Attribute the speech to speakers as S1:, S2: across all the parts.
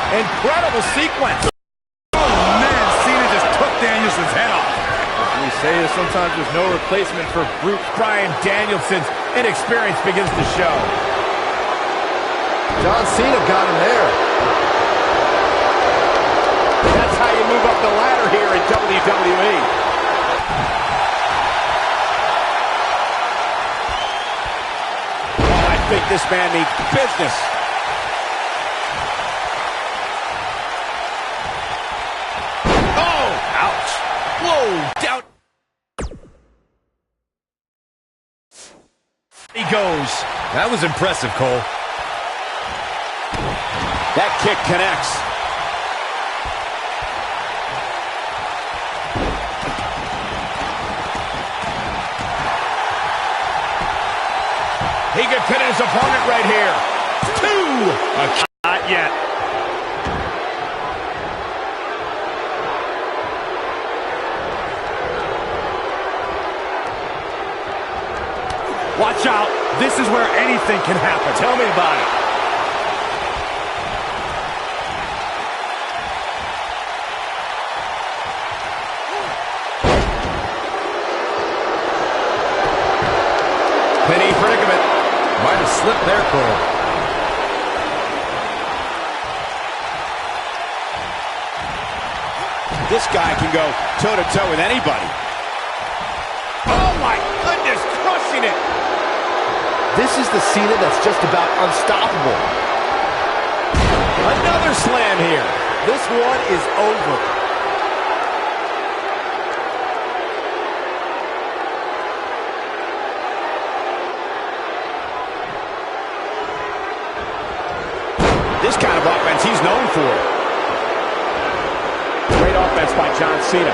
S1: Incredible sequence.
S2: Oh, man, Cena just took Danielson's head off.
S1: We say that sometimes there's no replacement for brute. Bryan Danielson's inexperience begins to show.
S3: John Cena got him there.
S1: That's how you move up the ladder here in WWE. Oh, I think this man needs business. Oh, ouch. Whoa, down. He goes.
S2: That was impressive, Cole.
S1: That kick connects. He could pin his opponent right here. Two.
S2: Not yet. Watch out. This is where anything can happen.
S1: Tell me about it. Penny predicament.
S3: Might have slipped there, Cole.
S1: This guy can go toe-to-toe with anybody. Oh, my goodness, crushing it.
S3: This is the Cena that's just about unstoppable.
S1: Another slam here.
S3: This one is over.
S1: This kind of offense he's known for. Great offense by John Cena.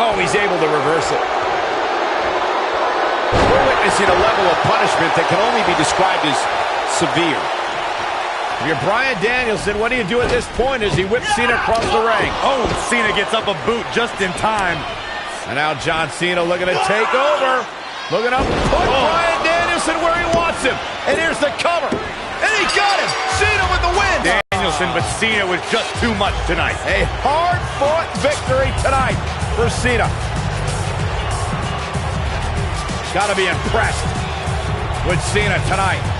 S1: Oh, he's able to reverse it. We're witnessing a level of punishment that can only be described as severe. If you're Bryan Danielson, what do you do at this point as he whips Cena across the ring?
S2: Oh, Cena gets up a boot just in time.
S1: And now John Cena looking to take over. Looking up, put Bryan Danielson where he wants him. And here's the cover. And he got him. Cena with the win.
S2: Danielson, but Cena was just too much tonight.
S1: A hard-fought victory tonight for Cena. Got to be impressed with Cena tonight.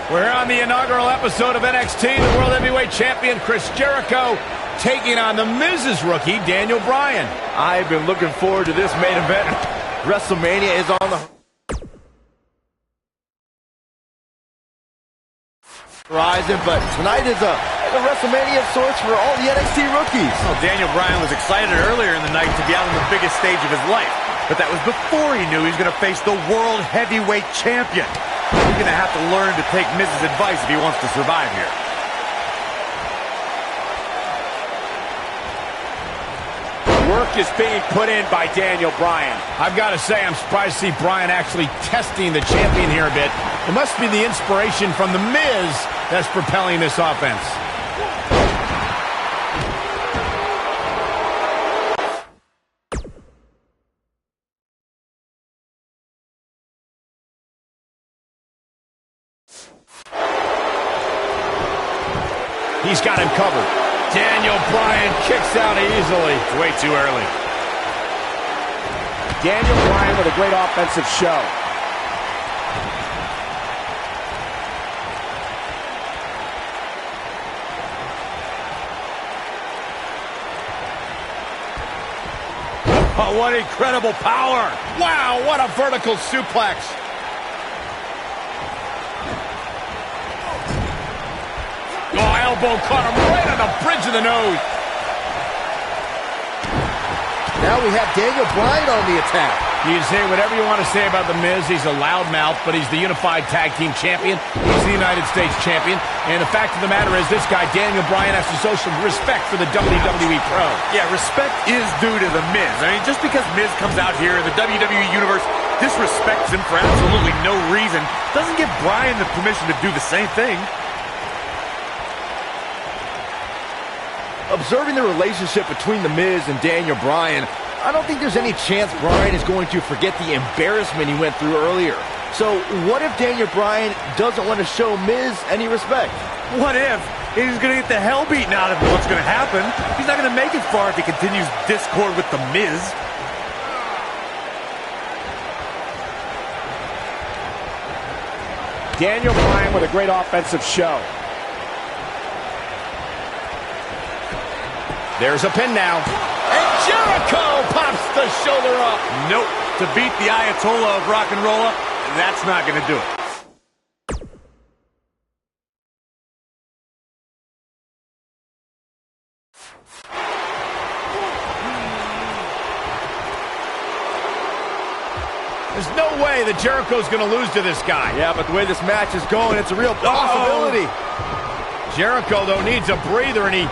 S1: We're here on the inaugural episode of NXT. The World Heavyweight Champion Chris Jericho taking on the Miz's rookie, Daniel Bryan.
S3: I've been looking forward to this main event. WrestleMania is on the horizon, but tonight is a WrestleMania of sorts for all the NXT rookies.
S2: Well, Daniel Bryan was excited earlier in the night to be out on the biggest stage of his life, but that was before he knew he was going to face the World Heavyweight Champion. He's going to have to learn to take Miz's advice if he wants to survive here.
S1: Work is being put in by Daniel Bryan. I've got to say, I'm surprised to see Bryan actually testing the champion here a bit. It must be the inspiration from The Miz that's propelling this offense. He's got him covered. Daniel Bryan kicks out easily.
S2: It's way too early.
S1: Daniel Bryan with a great offensive show.
S2: Oh, what incredible power!
S1: Wow, what a vertical suplex. Oh, elbow caught him right on the bridge of the nose.
S3: Now we have Daniel Bryan on the attack.
S1: You say whatever you want to say about The Miz. He's a loudmouth, but he's the unified tag team champion. He's the United States champion. And the fact of the matter is, this guy, Daniel Bryan, has to show some respect for the WWE Pro.
S2: Yeah, respect is due to The Miz. I mean, just because Miz comes out here in the WWE Universe disrespects him for absolutely no reason, doesn't give Bryan the permission to do the same thing.
S3: Observing the relationship between The Miz and Daniel Bryan, I don't think there's any chance Bryan is going to forget the embarrassment he went through earlier. So what if Daniel Bryan doesn't want to show Miz any respect?
S2: What if he's going to get the hell beaten out of him? What's going to happen? He's not going to make it far if he continues discord with The Miz.
S1: Daniel Bryan with a great offensive show. There's a pin now. And Jericho pops the shoulder up.
S2: Nope. To beat the Ayatollah of rock and roll, that's not going to do it.
S1: There's no way that Jericho's going to lose to this guy.
S3: Yeah, but the way this match is going, it's a real possibility.
S1: Jericho, though, needs a breather, and he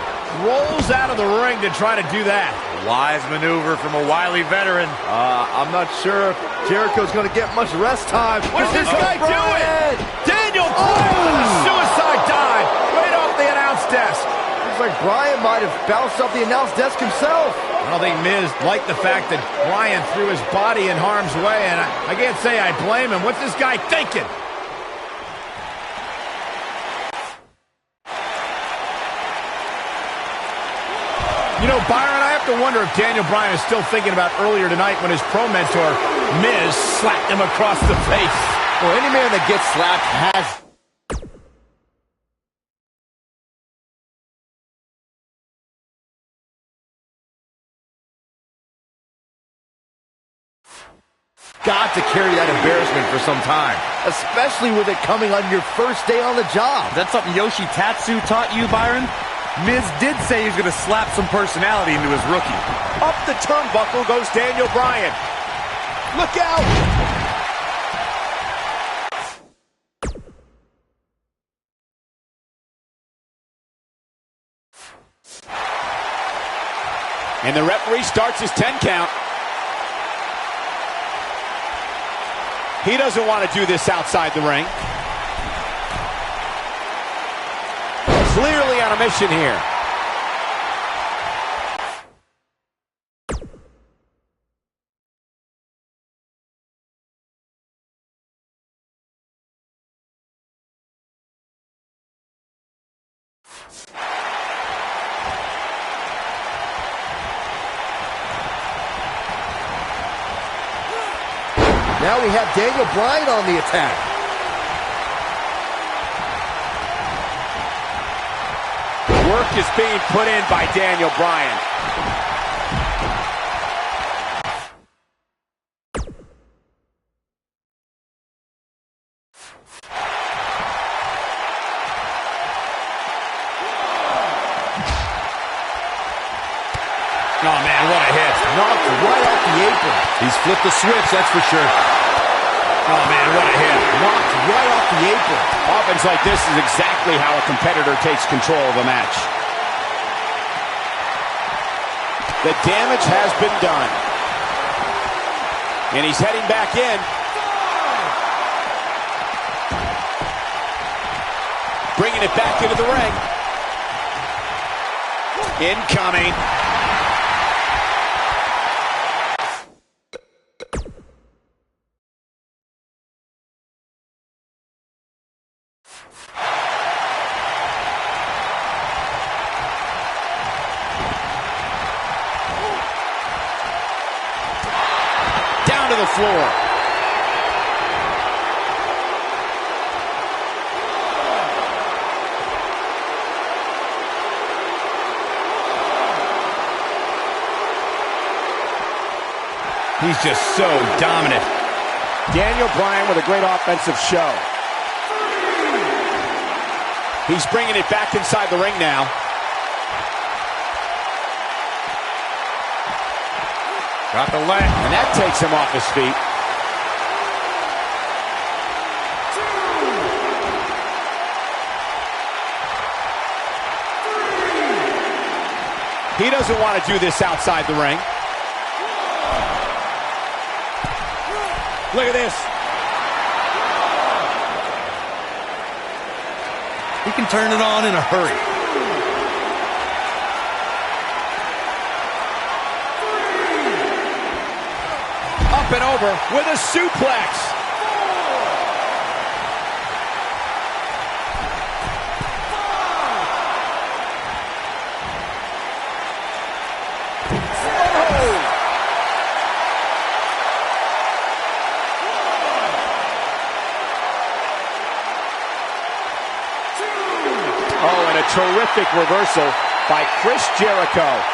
S1: rolls out of the ring to try to do that.
S2: Wise maneuver from a wily veteran.
S3: I'm not sure if Jericho's going to get much rest time.
S1: What's this guy doing? Daniel Bryan with a suicide dive right off the announce desk.
S3: Looks like Bryan might have bounced off the announce desk himself.
S1: I don't think Miz liked the fact that Bryan threw his body in harm's way, and I can't say I blame him. What's this guy thinking? You know, Byron, I have to wonder if Daniel Bryan is still thinking about earlier tonight when his pro mentor, Miz, slapped him across the face.
S3: Well, any man that gets slapped has... got to carry that embarrassment for some time, especially with it coming on your first day on the job.
S2: That's something Yoshi Tatsu taught you, Byron? Miz did say he was going to slap some personality into his rookie.
S1: Up the turnbuckle goes Daniel Bryan. Look out! And the referee starts his 10 count. He doesn't want to do this outside the ring. Clearly on a mission here.
S3: Now we have Daniel Bryan on the attack.
S1: Work is being put in by Daniel Bryan. Oh, man, what a hit.
S3: Knocked right off the apron.
S2: He's flipped the switch, that's for sure.
S1: Oh, man, what a hit.
S3: Knocked right off the apron.
S1: Offense like this is exactly how a competitor takes control of a match. The damage has been done. And he's heading back in. Bringing it back into the ring. Incoming. Down to the floor. He's just so dominant. Daniel Bryan with a great offensive show. He's bringing it back inside the ring now.
S2: Got the leg.
S1: And that takes him off his feet. He doesn't want to do this outside the ring. Look at this.
S2: He can turn it on in a hurry.
S1: Up and over with a suplex. Oh, and a terrific reversal by Chris Jericho.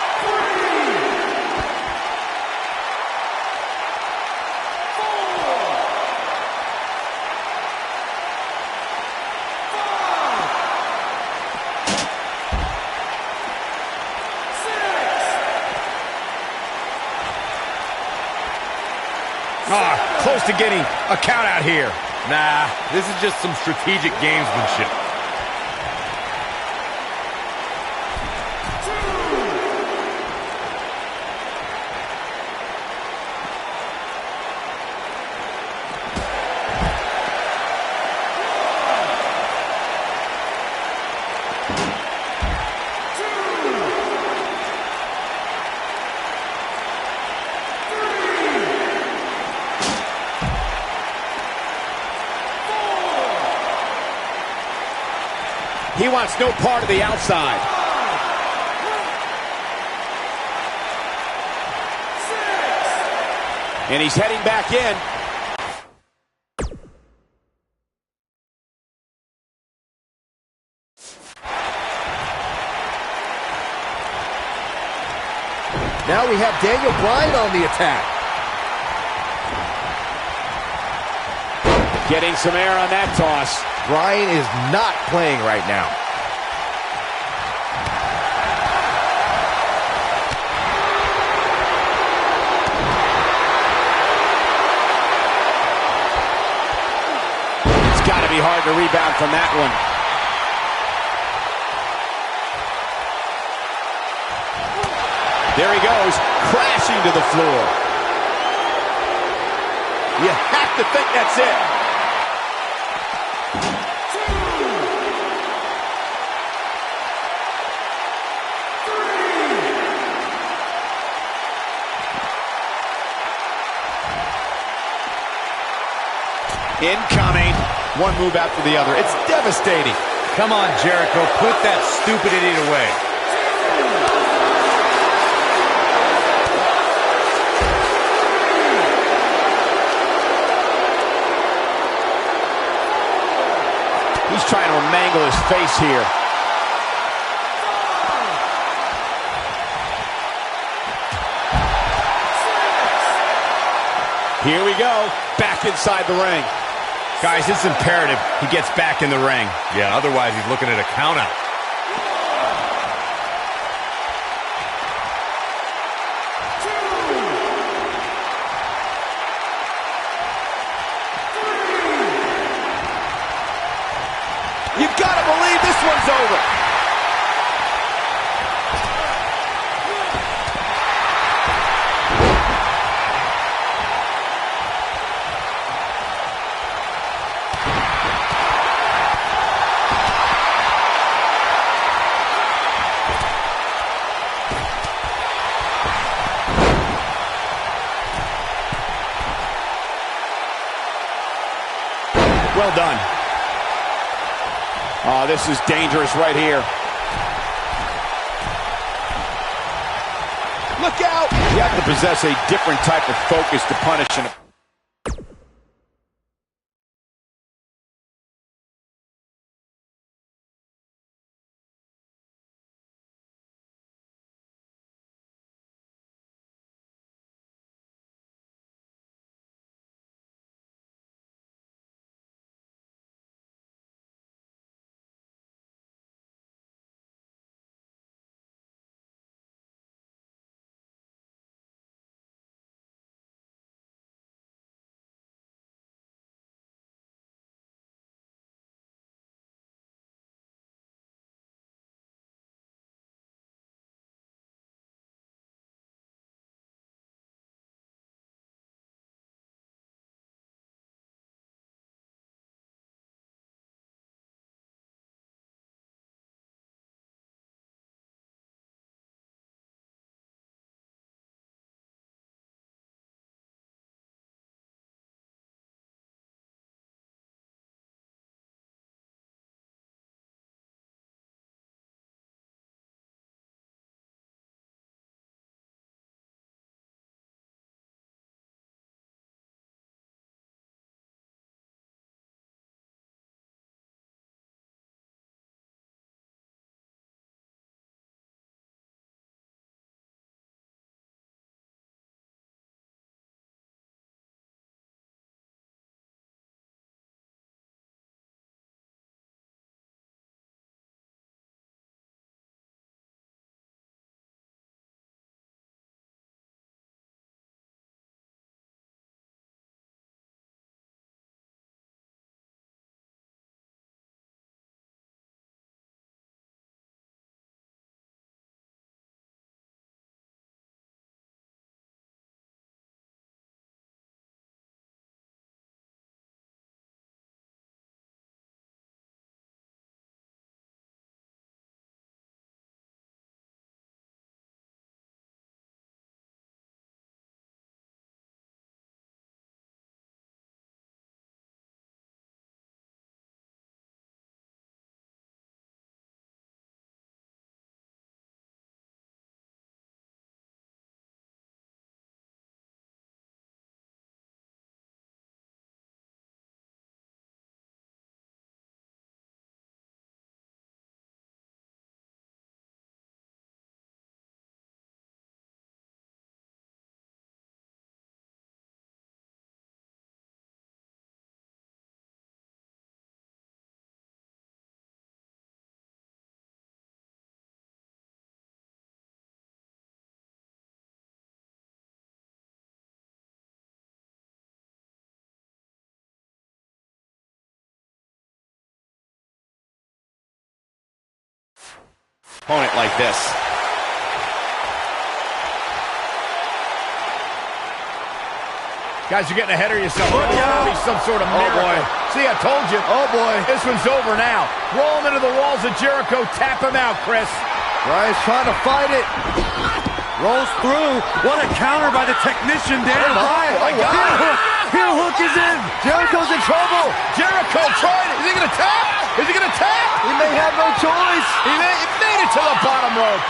S1: Close to getting a count out here.
S2: Nah, this is just some strategic gamesmanship.
S1: He wants no part of the outside. And he's heading back in.
S3: Now we have Daniel Bryan on the attack.
S1: Getting some air on that toss.
S3: Bryan is not playing right now.
S1: It's got to be hard to rebound from that one. There he goes, crashing to the floor. You have to think that's it. Incoming. One move after the other. It's devastating.
S2: Come on, Jericho. Put that stupid idiot away.
S1: He's trying to mangle his face here. Here we go, back inside the ring. Guys, it's imperative he gets back in the ring.
S2: Yeah, otherwise he's looking at a countout.
S1: You've got to believe this one's over. Well done. Oh, this is dangerous right here. Look out! You have to possess a different type of focus to punish an opponent. Opponent like this. Guys, you're getting ahead of yourself. Look out! Be some sort of miracle.
S3: Boy.
S1: See, I told you.
S3: Oh, boy.
S1: This one's over now. Roll him into the walls of Jericho. Tap him out, Chris.
S3: Bryan's trying to fight it.
S2: Rolls through. What a counter by the technician, Daniel Bryan.
S1: Oh, my God.
S2: Heel hook is in.
S3: Jericho's in trouble.
S1: Jericho tried it. Is he going to tap? Is he going to tap?
S3: He may have no choice.
S1: He made it to the bottom rope.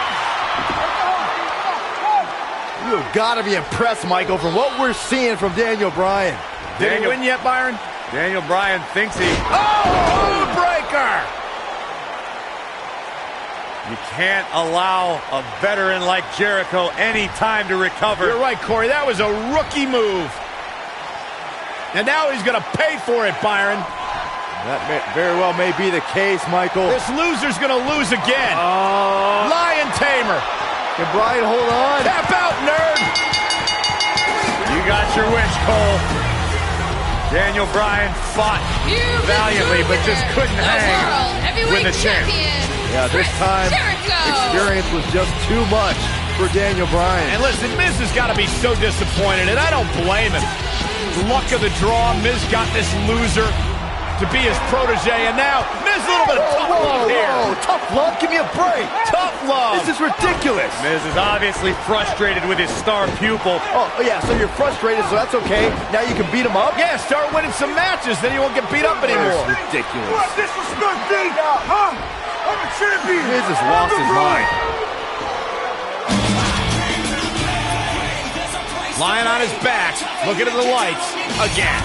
S3: You've got to be impressed, Michael, from what we're seeing from Daniel Bryan.
S1: Did he win yet, Byron?
S2: Daniel Bryan thinks he...
S1: Oh, breaker!
S2: You can't allow a veteran like Jericho any time to recover.
S1: You're right, Corey. That was a rookie move. And now he's going to pay for it, Byron.
S3: That very well may be the case, Michael.
S1: This loser's going to lose again. Lion Tamer.
S3: Can Bryan hold on?
S1: Tap out, nerd.
S2: You got your wish, Cole. Daniel Bryan fought valiantly, but just couldn't hang with the champ.
S3: Yeah, this time, experience was just too much for Daniel Bryan.
S1: And listen, Miz has got to be so disappointed, and I don't blame him. Luck of the draw, Miz got this loser to be his protege, and now Miz a little bit of tough love here.
S3: Tough love? Give me a break.
S1: Tough love.
S3: This is ridiculous.
S2: Miz is obviously frustrated with his star pupil.
S3: Oh, yeah, so you're frustrated, so that's okay. Now you can beat him up?
S1: Yeah, start winning some matches, then you won't get beat up anymore.
S3: That's ridiculous.
S4: What disrespect me? Huh? I'm a champion.
S3: Miz has lost his mind.
S1: Lying on his back, looking at the lights again.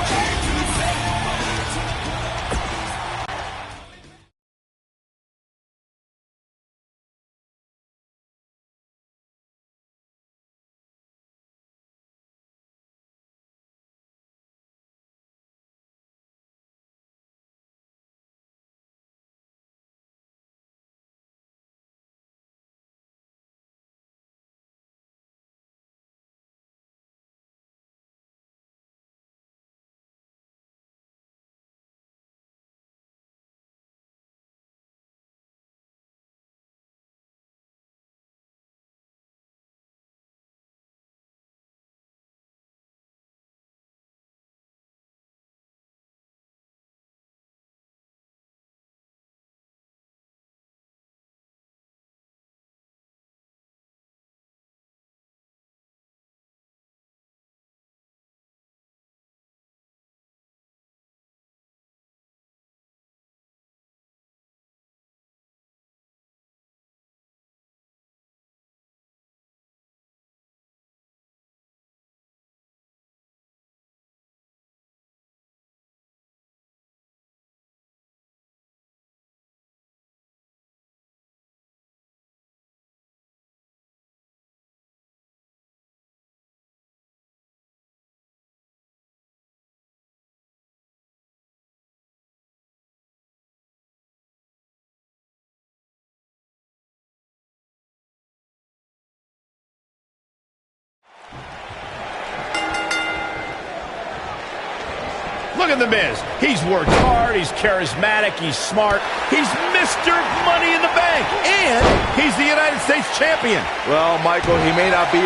S1: Look at The Miz. He's worked hard, he's charismatic, he's smart, he's Mr. Money in the Bank, and he's the United States Champion.
S3: Well, Michael, he may not be...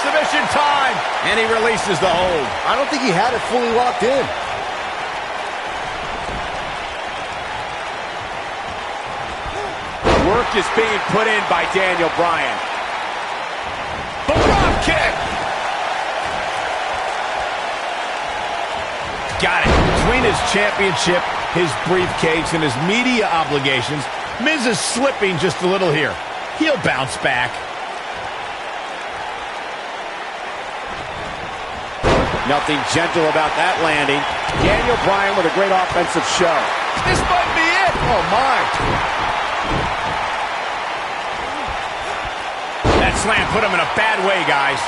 S1: Submission time, and he releases the hold.
S3: I don't think he had it fully locked in.
S1: Work is being put in by Daniel Bryan. The drop kick. Got it. Between his championship, his briefcase, and his media obligations, Miz is slipping just a little here. He'll bounce back. Nothing gentle about that landing. Daniel Bryan with a great offensive show. This might be it. Oh, my. That slam put him in a bad way, guys.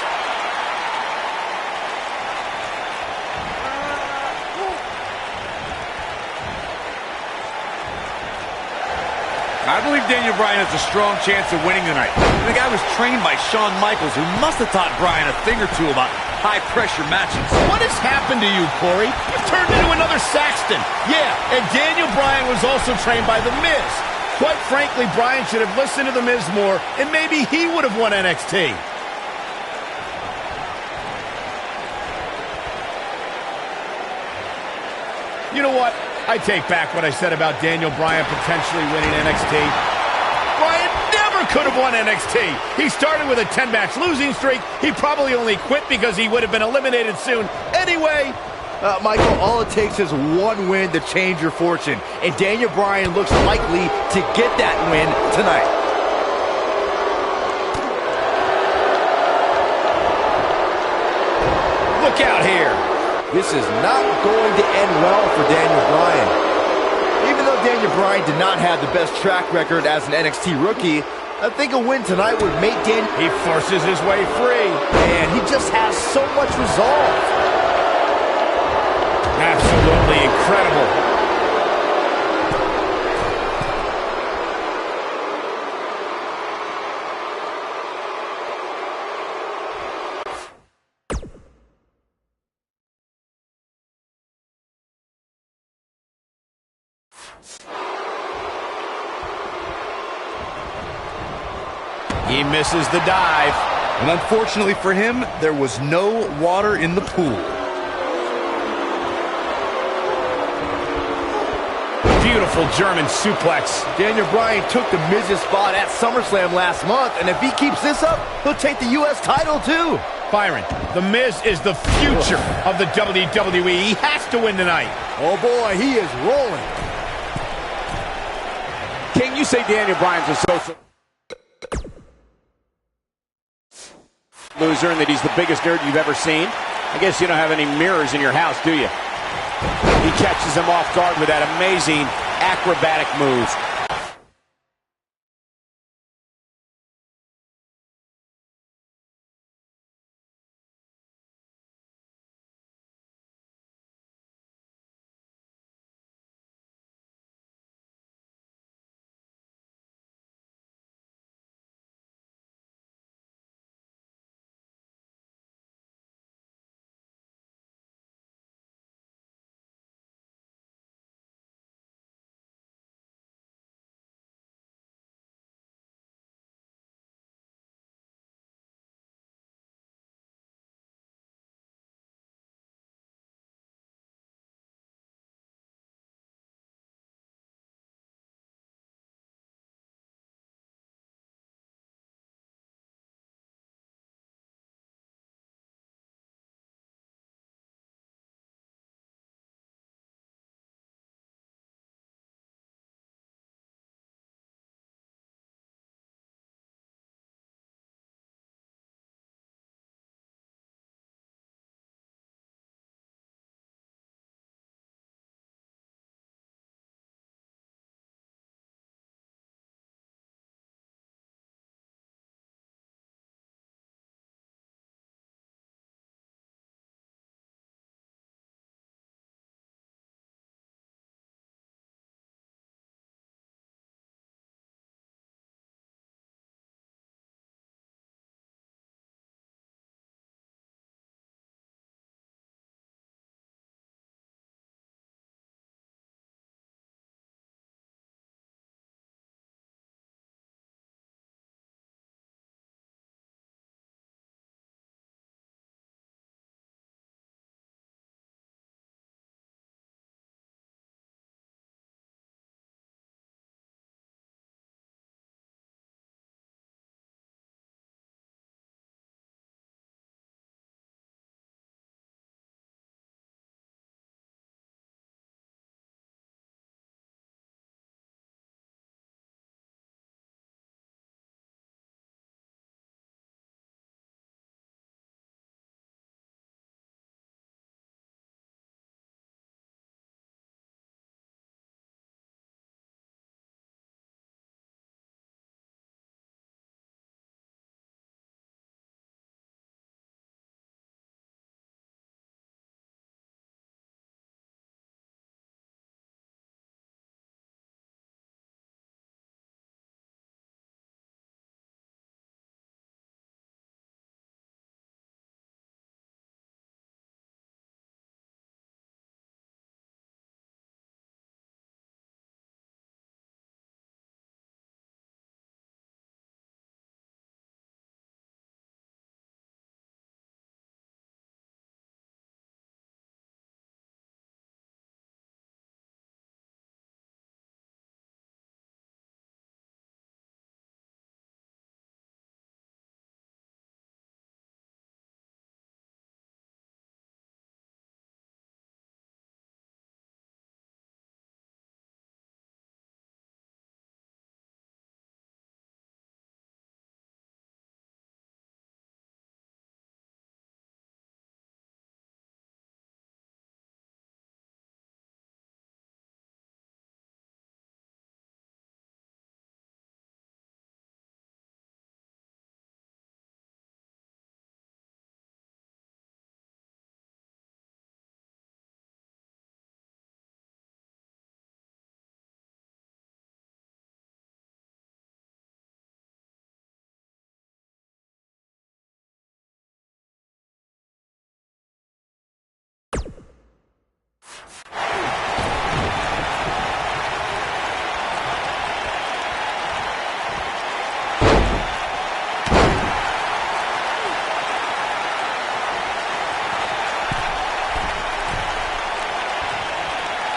S2: I believe Daniel Bryan has a strong chance of winning tonight. The guy was trained by Shawn Michaels, who must have taught Bryan a thing or two about high-pressure matches.
S1: What has happened to you, Corey? You've turned into another Saxton. Yeah, and Daniel Bryan was also trained by The Miz. Quite frankly, Bryan should have listened to The Miz more, and maybe he would have won NXT. You know what? I take back what I said about Daniel Bryan potentially winning NXT. Bryan never could have won NXT. He started with a 10-match losing streak. He probably only quit because he would have been eliminated soon. Anyway...
S3: Michael, all it takes is one win to change your fortune. And Daniel Bryan looks likely to get that win tonight.
S1: Look out here.
S3: This is not going to end well for Daniel Bryan. Even though Daniel Bryan did not have the best track record as an NXT rookie, I think a win tonight would make Daniel...
S1: He forces his way free.
S3: And he just has so much resolve.
S1: Absolutely incredible. He misses the dive.
S2: And unfortunately for him, there was no water in the pool.
S1: Beautiful German suplex.
S3: Daniel Bryan took the Miz's spot at SummerSlam last month, and if he keeps this up, he'll take the U.S. title too.
S1: Byron, The Miz is the future of the WWE. He has to win tonight.
S3: Oh boy, he is rolling.
S1: King, you say Daniel Bryan's a social loser and that he's the biggest nerd you've ever seen. I guess you don't have any mirrors in your house, do you? He catches him off guard with that amazing acrobatic move.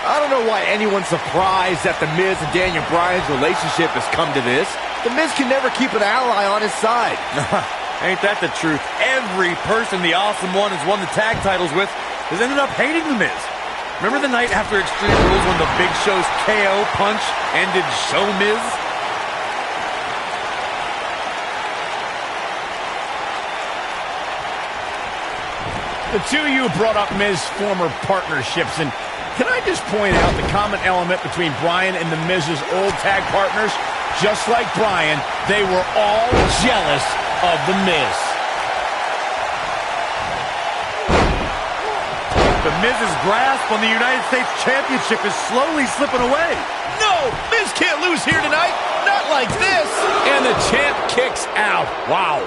S3: I don't know why anyone's surprised that The Miz and Daniel Bryan's relationship has come to this. The Miz can never keep an ally on his side.
S2: Ain't that the truth? Every person the Awesome One has won the tag titles with has ended up hating The Miz. Remember the night after Extreme Rules when the Big Show's KO punch ended Show Miz?
S1: The two of you brought up Miz's former partnerships, and can I just point out the common element between Bryan and The Miz's old tag partners? Just like Bryan, they were all jealous of The Miz.
S2: The Miz's grasp on the United States Championship is slowly slipping away.
S1: No! Miz can't lose here tonight! Not like this! And the champ kicks out. Wow.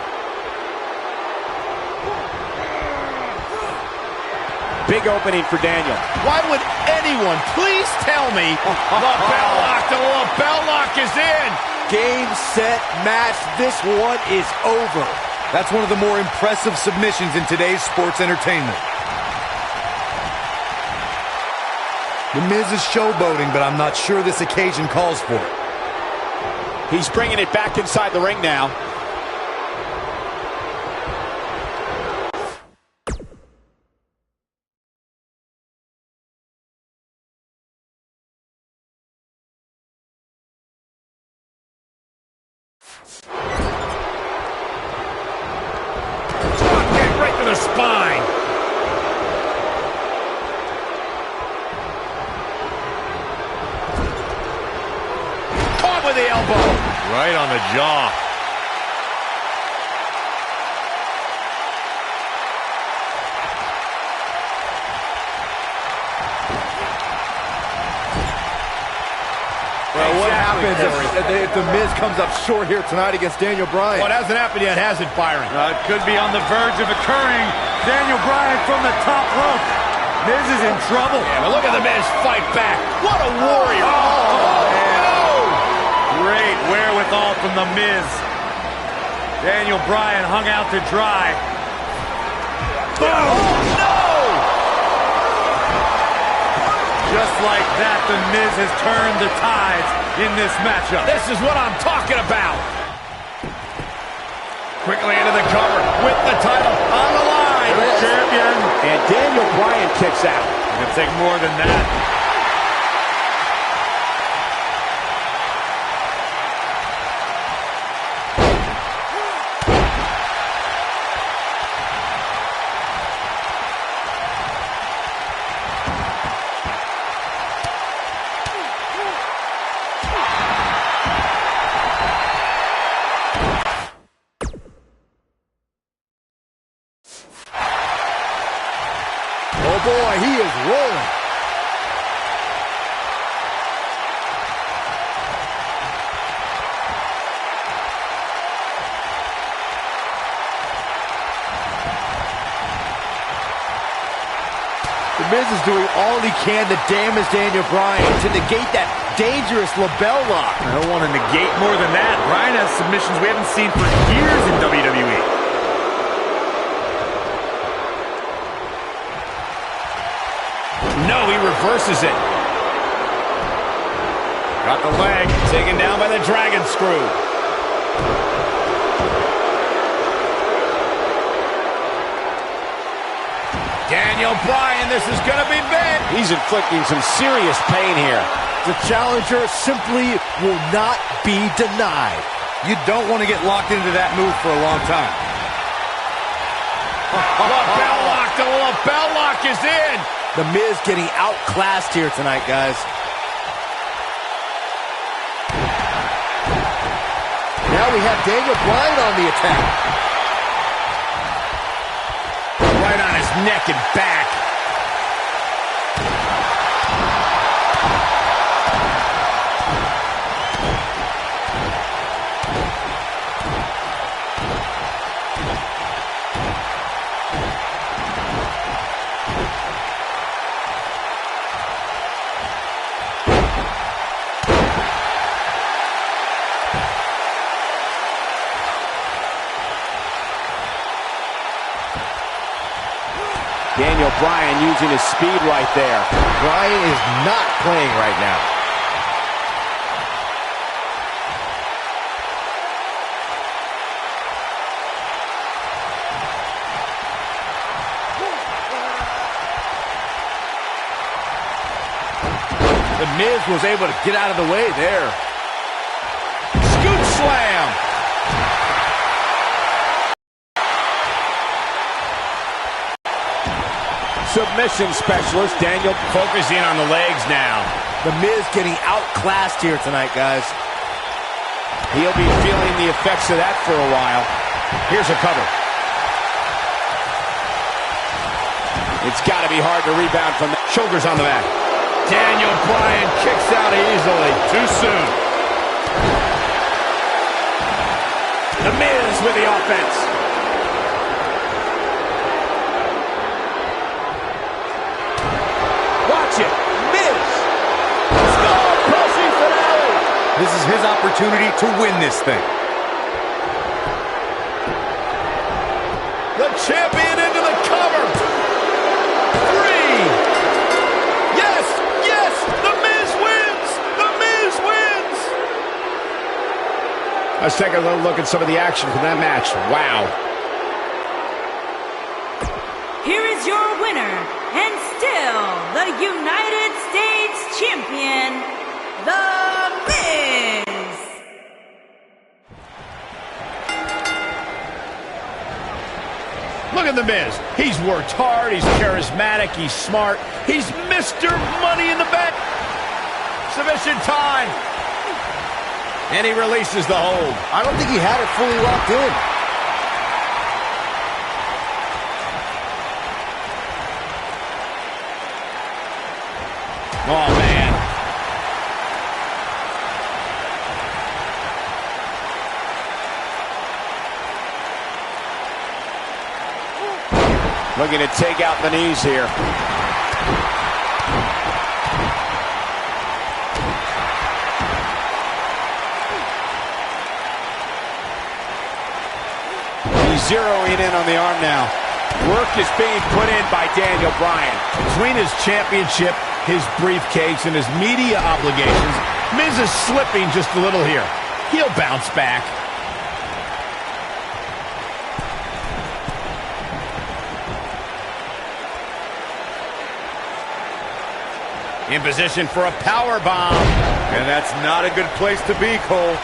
S1: Big opening for Daniel. Why would anyone, please tell me, lapel lock, the lapel lock is in!
S3: Game, set, match. This one is over.
S2: That's one of the more impressive submissions in today's sports entertainment. The Miz is showboating, but I'm not sure this occasion calls for it.
S1: He's bringing it back inside the ring now. Right to the spine. Caught with the elbow.
S2: Right on the jaw.
S3: Well, what happens if The Miz comes up short here tonight against Daniel Bryan?
S1: Well, it hasn't happened yet, has it, Byron?
S2: It could be on the verge of occurring. Daniel Bryan from the top rope. Miz is in trouble.
S1: Yeah, but look at The Miz fight back. What a warrior.
S2: Great wherewithal from The Miz. Daniel Bryan hung out to dry. Boom!
S1: No!
S2: Just like that, The Miz has turned the tides in this matchup.
S1: This is what I'm talking about. Quickly into the cover with the title on the line.
S2: Champion.
S1: And Daniel Bryan kicks out.
S2: It's gonna take more than that.
S3: Oh boy, he is rolling. The Miz is doing all he can to damage Daniel Bryan to negate that dangerous label lock.
S2: I don't want to negate more than that. Bryan has submissions we haven't seen for years in WWE.
S1: No, he reverses it. Got the leg, taken down by the dragon screw. Daniel Bryan, this is going to be big. He's inflicting some serious pain here.
S3: The challenger simply will not be denied.
S2: You don't want to get locked into that move for a long time.
S1: Lapel lock, the lapel lock is in.
S3: The Miz getting outclassed here tonight, guys. Now we have Daniel Bryan on the attack.
S1: Right on his neck and back. Daniel Bryan using his speed right there.
S3: Bryan is not playing right now. The Miz was able to get out of the way there.
S1: Scoop slam. Submission specialist, Daniel focusing on the legs now.
S3: The Miz getting outclassed here tonight, guys.
S1: He'll be feeling the effects of that for a while. Here's a cover. It's got to be hard to rebound from that. Shoulders on the mat. Daniel Bryan kicks out easily. Too soon. The Miz with the offense. Watch it. Miz. Skull-crushing finale.
S2: This is his opportunity to win this thing.
S1: The champion into the cover. 3. Yes, yes, The Miz wins. The Miz wins. Let's take a little look at some of the action from that match. Wow.
S5: Here is your winner, and still the United States Champion, The Miz.
S1: Look at The Miz. He's worked hard, he's charismatic, he's smart. He's Mr. Money in the Bank. Submission time. And he releases the hold.
S3: I don't think he had it fully locked in.
S1: Oh, man. Looking to take out the knees here. He's zeroing in on the arm now. Work is being put in by Daniel Bryan. Between his championship, his briefcase, and his media obligations, Miz is slipping just a little here. He'll bounce back. In position for a power bomb.
S2: And that's not a good place to be, Cole.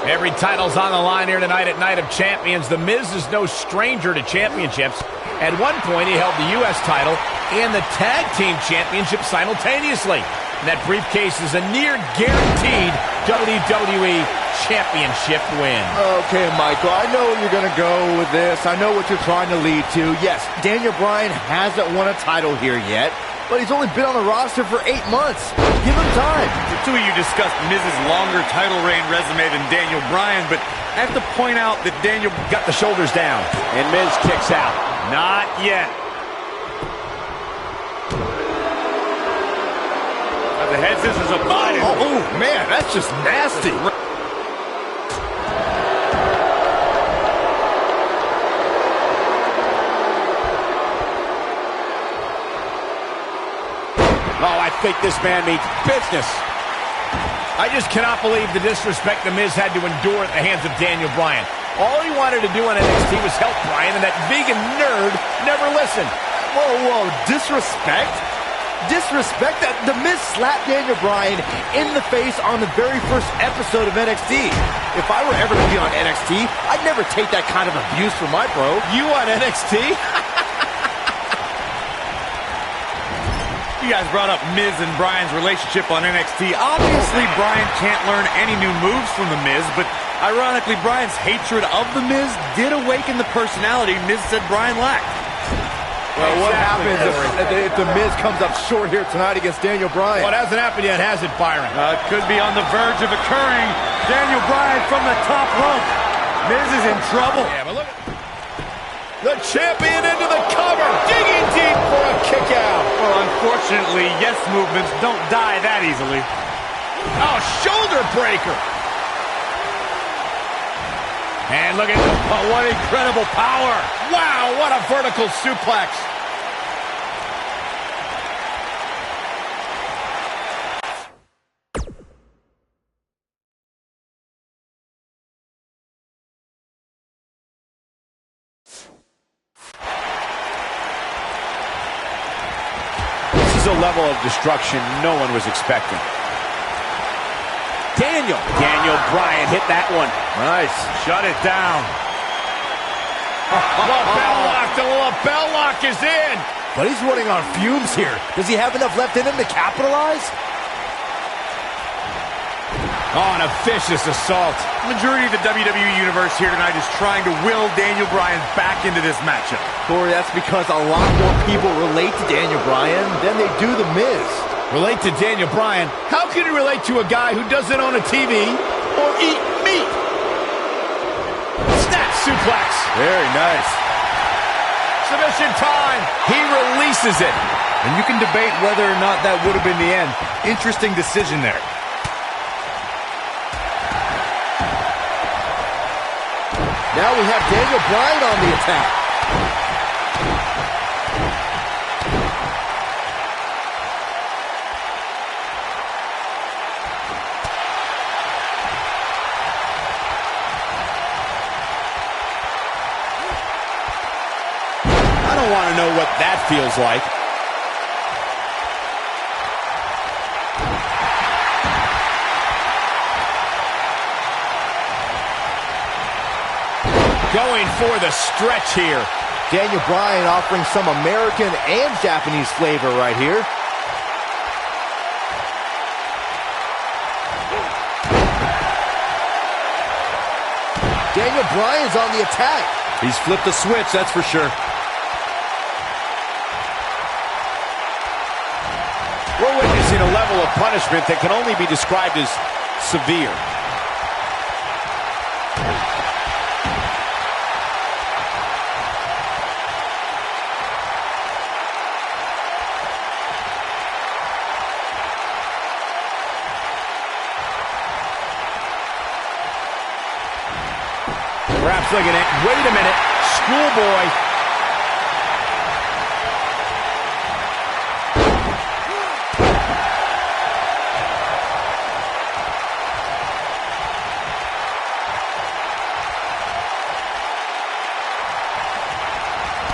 S1: Every title's on the line here tonight at Night of Champions. The Miz is no stranger to championships. At one point, he held the U.S. title and the Tag Team Championship simultaneously. And that briefcase is a near guaranteed WWE Championship win.
S3: Okay, Michael, I know you're going to go with this. I know what you're trying to lead to. Yes, Daniel Bryan hasn't won a title here yet, but he's only been on the roster for 8 months. Give him time.
S2: The two of you discussed Miz's longer title reign resume than Daniel Bryan, but I have to point out that Daniel
S1: Got the shoulders down, and Miz kicks out.
S2: not yet. The head scissors applied.
S3: Oh, man, that's just nasty.
S1: Oh, I think this man means business. I just cannot believe the disrespect The Miz had to endure at the hands of Daniel Bryan. All he wanted to do on NXT was help Bryan, and that vegan nerd never listened.
S3: Whoa, disrespect? Disrespect? That The Miz slapped Daniel Bryan in the face on the very first episode of NXT. If I were ever to be on NXT, I'd never take that kind of abuse from my bro.
S1: You on NXT?
S2: You guys brought up Miz and Bryan's relationship on NXT. Obviously, Bryan can't learn any new moves from The Miz, but ironically, Bryan's hatred of The Miz did awaken the personality Miz said Bryan lacked.
S3: Well, what happens if The Miz comes up short here tonight against Daniel Bryan?
S1: Well, it hasn't happened yet, has it, Byron?
S2: It could be on the verge of occurring. Daniel Bryan from the top rope. Miz is in trouble.
S1: Yeah, but look at the champion into the cover. Digging deep for a kick out.
S2: Well, unfortunately, yes movements don't die that easily.
S1: Oh, shoulder breaker. And look at
S2: what incredible power.
S1: Wow, what a vertical suplex. This is a level of destruction no one was expecting. Daniel Bryan hit that one.
S2: Nice. Shut it down.
S1: Bell lock, the bell lock is in.
S3: But he's running on fumes here. Does he have enough left in him to capitalize?
S1: Oh, an vicious assault.
S2: The majority of the WWE Universe here tonight is trying to will Daniel Bryan back into this matchup.
S3: Corey, that's because a lot more people relate to Daniel Bryan than they do The Miz.
S1: Relate to Daniel Bryan? How can you relate to a guy who doesn't own a TV or eat meat? Snap suplex.
S2: Very nice.
S1: Submission time. He releases it.
S2: And you can debate whether or not that would have been the end. Interesting decision there.
S3: Now we have Daniel Bryan on the attack.
S1: I don't want to know what that feels like. Going for the stretch here.
S3: Daniel Bryan offering some American and Japanese flavor right here. Daniel Bryan's on the attack.
S2: He's flipped the switch, that's for sure.
S1: We're witnessing a level of punishment that can only be described as severe. Perhaps looking at, wait a minute, schoolboy.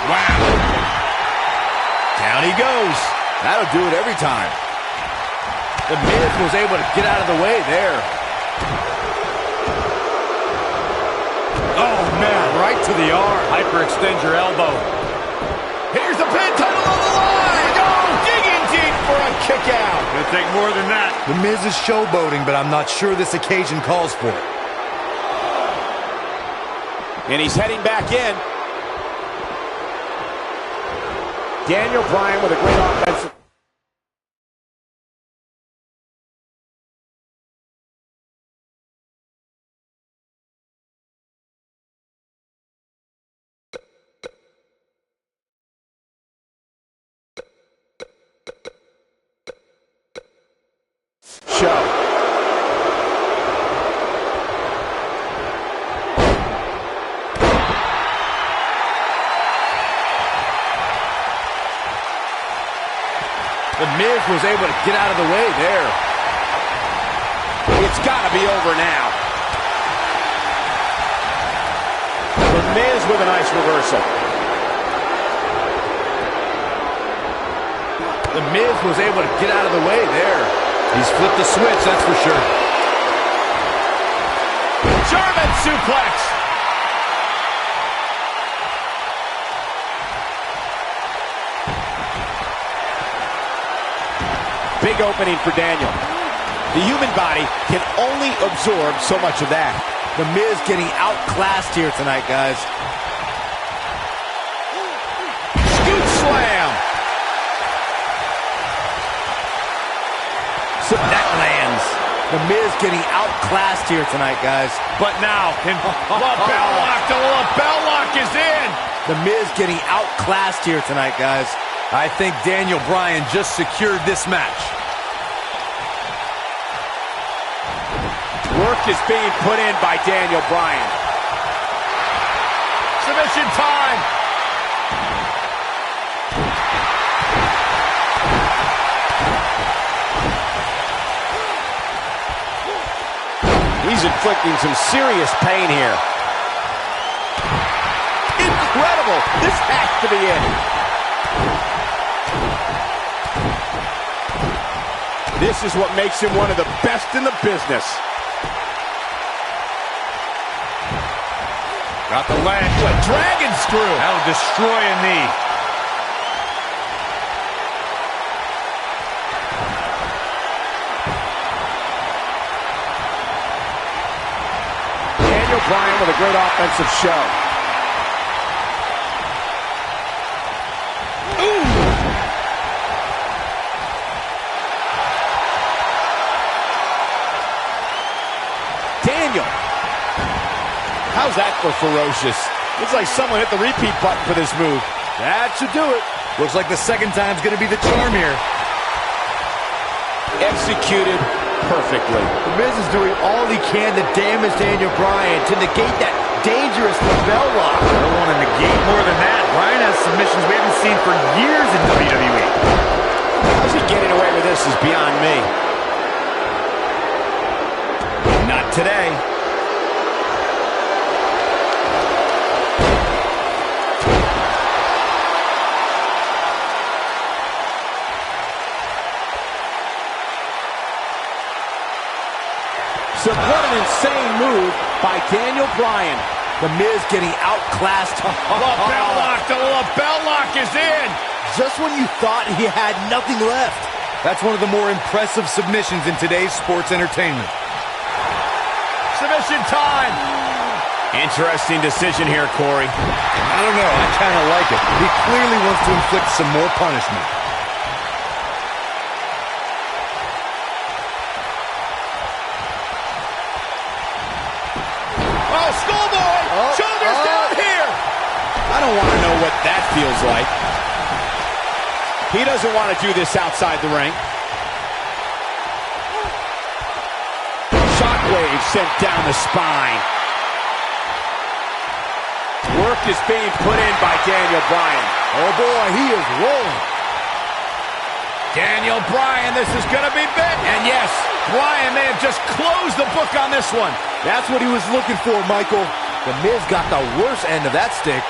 S1: Wow. Down he goes.
S3: That'll do it every time. The Miz was able to get out of the way there.
S2: Oh, man, right to the arm. Hyperextend your elbow.
S1: Here's the pin, title on the line. Oh, digging deep for a kick out.
S2: Gonna take more than that. The Miz is showboating, but I'm not sure this occasion calls for it.
S1: And he's heading back in. Daniel Bryan with a great offensive.
S3: The Miz was able to get out of the way there.
S1: It's got to be over now. The Miz with a nice reversal.
S3: The Miz was able to get out of the way there. He's flipped the switch, that's for sure.
S1: German suplex. Big opening for Daniel. The human body can only absorb so much of that.
S3: The Miz getting outclassed here tonight, guys.
S1: Scoop slam. So that lands.
S3: The Miz getting outclassed here tonight, guys.
S2: But now,
S1: Bell lock, the bell lock is in.
S3: The Miz getting outclassed here tonight, guys.
S2: I think Daniel Bryan just secured this match.
S1: Work is being put in by Daniel Bryan. Submission time. He's inflicting some serious pain here. Incredible. This has to be it. This is what makes him one of the best in the business. Got the leg. A dragon screw.
S2: That'll destroy a knee.
S1: Daniel Bryan with a great offensive show. Ooh. Daniel. How's that for ferocious? Looks like someone hit the repeat button for this move. That should do it.
S2: Looks like the second time's going to be the charm here.
S1: Executed perfectly.
S3: The Miz is doing all he can to damage Daniel Bryan, to negate that dangerous lapel lock.
S2: I don't want to negate more than that. Bryan has submissions we haven't seen for years in WWE.
S1: How's he getting away with this is beyond me. Not today. So what an insane move by Daniel Bryan.
S3: The Miz getting outclassed.
S1: The lapel lock is in.
S3: Just when you thought he had nothing left.
S2: That's one of the more impressive submissions in today's sports entertainment.
S1: Submission time. Interesting decision here, Corey.
S2: I don't know. I kind of like it. He clearly wants to inflict some more punishment.
S1: Oh, schoolboy! Shoulders down here! I don't want to know what that feels like. He doesn't want to do this outside the ring. Shockwave sent down the spine. Work is being put in by Daniel Bryan.
S3: Oh boy, he is rolling.
S1: Daniel Bryan, this is going to be big. And yes, Bryan may have just closed the book on this one.
S3: That's what he was looking for, Michael. The Miz got the worst end of that stick.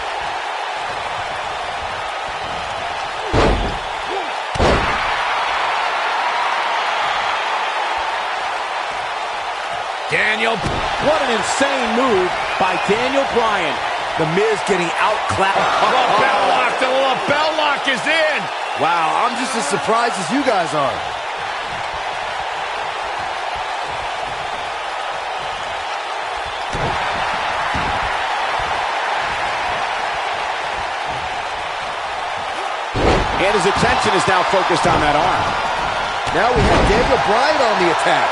S1: Daniel, what an insane move by Daniel Bryan.
S3: The Miz getting outclapped.
S1: The lapel lock is in.
S3: Wow, I'm just as surprised as you guys are.
S1: And his attention is now focused on that arm.
S3: Now we have Daniel Bryan on the attack.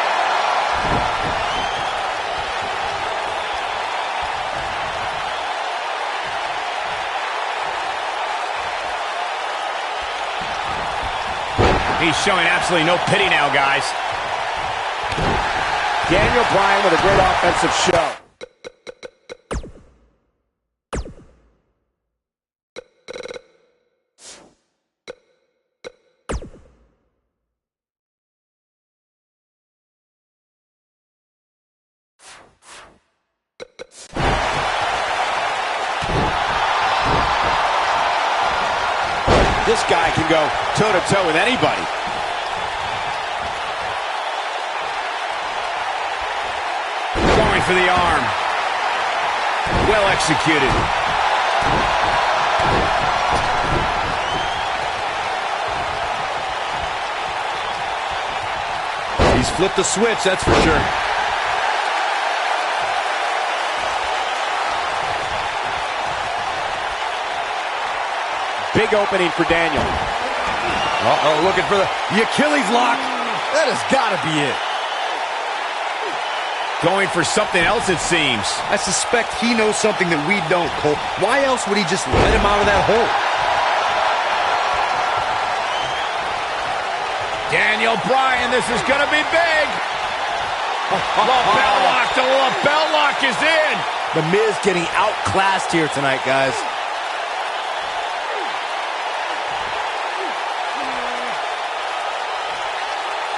S1: He's showing absolutely no pity now, guys. Daniel Bryan with a great offensive show. This guy can go toe-to-toe with anybody. Going for the arm. Well executed.
S2: He's flipped the switch, that's for sure.
S1: Big opening for Daniel.
S2: Uh-oh, looking for the Achilles lock.
S3: That has got to be it.
S1: Going for something else, it seems.
S2: I suspect he knows something that we don't, Cole. Why else would he just let him out of that hole?
S1: Daniel Bryan, this is going to be big. Lapel lock, the lapel lock is in.
S3: The Miz getting outclassed here tonight, guys.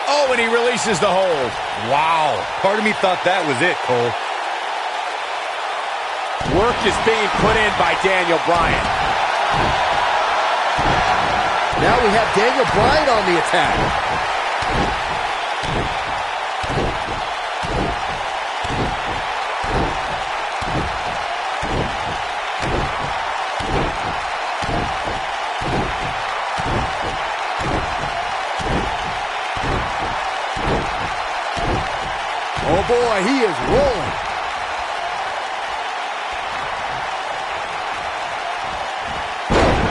S1: Oh, and he releases the hold.
S2: Wow. Part of me thought that was it, Cole.
S1: Work is being put in by Daniel Bryan.
S3: Now we have Daniel Bryan on the attack. Oh boy, he is rolling.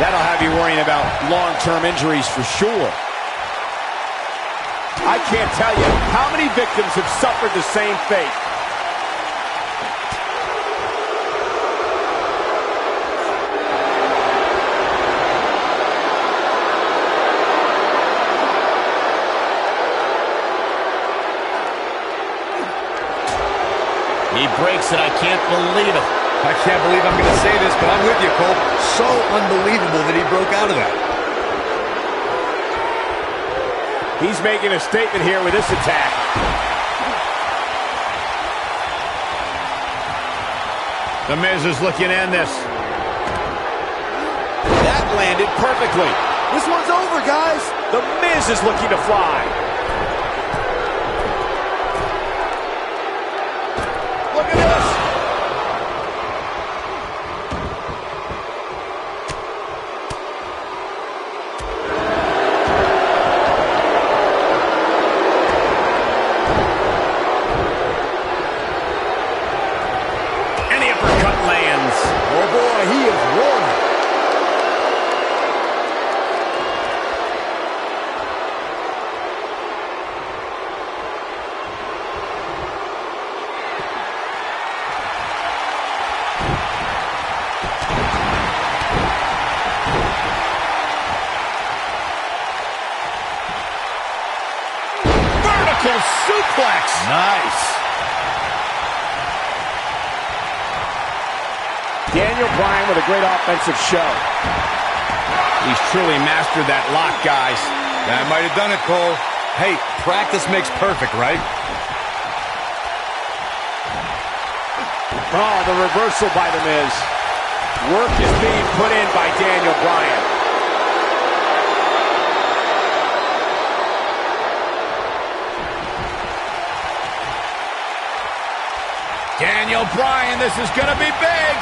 S1: That'll have you worrying about long-term injuries for sure. I can't tell you how many victims have suffered the same fate.
S3: He breaks it. I can't believe it.
S2: I can't believe I'm going to say this, but I'm with you, Cole. So unbelievable that he broke out of that.
S1: He's making a statement here with this attack. The Miz is looking to end this. That landed perfectly.
S3: This one's over, guys.
S1: The Miz is looking to fly. Look at this.
S3: Oh boy, he is rolling.
S1: Vertical suplex.
S3: Nice.
S1: Daniel Bryan with a great offensive show. He's truly mastered that lock, guys.
S2: That might have done it, Cole. Hey, practice makes perfect, right?
S1: Oh, the reversal by The Miz. Work is being put in by Daniel Bryan. Daniel Bryan, this is going to be big.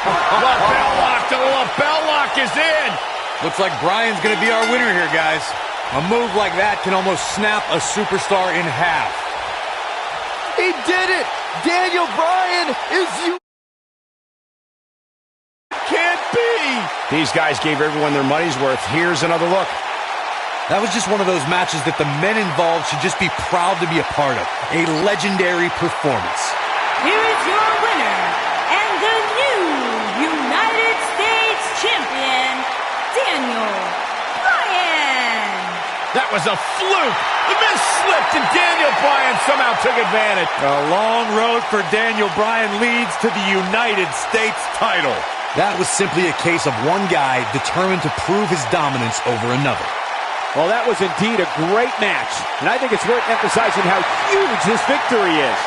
S1: Lapel lock, the lapel lock is in.
S2: Looks like Bryan's going to be our winner here, guys. A move like that can almost snap a superstar in half.
S3: He did it. Daniel Bryan is you.
S1: Can't be. These guys gave everyone their money's worth. Here's another look.
S2: That was just one of those matches that the men involved should just be proud to be a part of. A legendary performance.
S5: Here is your winner and the new United States Champion, Daniel Bryan.
S1: That was a fluke. The Miz slipped and Daniel Bryan somehow took advantage.
S2: A long road for Daniel Bryan leads to the United States title. That was simply a case of one guy determined to prove his dominance over another.
S1: Well, that was indeed a great match, and I think it's worth emphasizing how huge this victory is.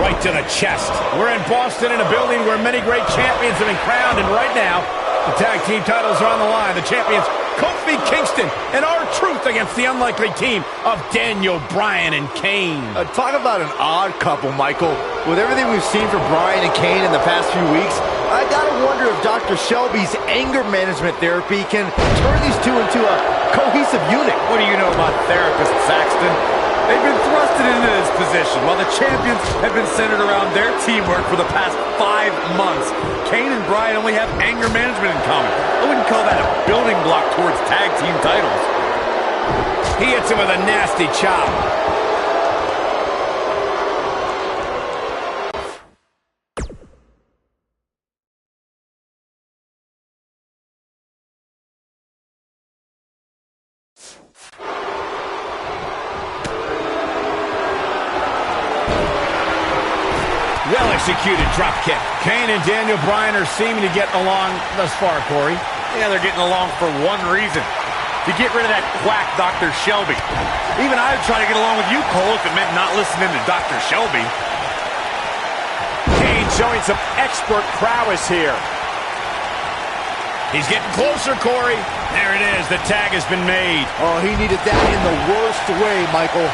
S1: Right to the chest. We're in Boston in a building where many great champions have been crowned, and right now, the tag team titles are on the line. The champions, Kofi Kingston and R-Truth against the unlikely team of Daniel Bryan and Kane.
S3: Talk about an odd couple, Michael. With everything we've seen from Bryan and Kane in the past few weeks, I gotta wonder if Dr. Shelby's anger management therapy can turn these two into a cohesive unit.
S2: What do you know about therapists, Saxton? They've been thrusted into this position while the champions have been centered around their teamwork for the past 5 months. Kane and Bryan only have anger management in common. I wouldn't call that a building block towards tag team titles.
S1: He hits him with a nasty chop. Well-executed drop kick. Kane and Daniel Bryan are seeming to get along thus far, Corey.
S2: Yeah, they're getting along for one reason. To get rid of that quack, Dr. Shelby. Even I'd try to get along with you, Cole, if it meant not listening to Dr. Shelby.
S1: Kane showing some expert prowess here. He's getting closer, Corey. There it is. The tag has been made.
S3: Oh, he needed that in the worst way, Michael.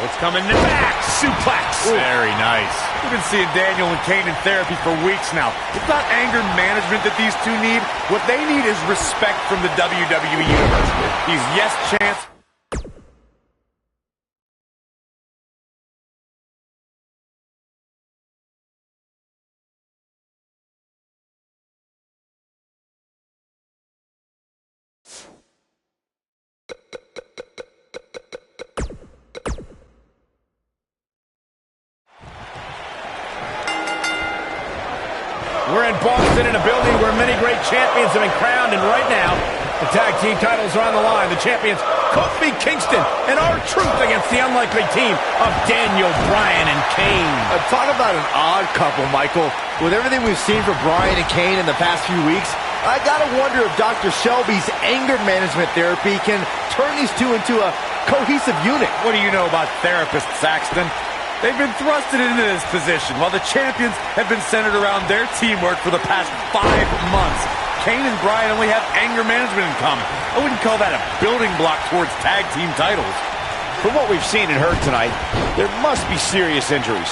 S2: What's coming back? Suplex.
S1: Ooh.
S2: Very nice. We've been seeing Daniel and Kane in therapy for weeks now. It's not anger management that these two need. What they need is respect from the WWE Universe. These yes chants.
S1: We're in Boston in a building where many great champions have been crowned, and right now, the tag team titles are on the line. The champions, Kofi Kingston and R-Truth against the unlikely team of Daniel Bryan and Kane.
S3: Talk about an odd couple, Michael. With everything we've seen from Bryan and Kane in the past few weeks, I gotta wonder if Dr. Shelby's anger management therapy can turn these two into a cohesive unit.
S2: What do you know about therapists, Saxton? They've been thrusted into this position while the champions have been centered around their teamwork for the past 5 months. Kane and Bryan only have anger management in common. I wouldn't call that a building block towards tag team titles.
S1: From what we've seen and heard tonight, there must be serious injuries.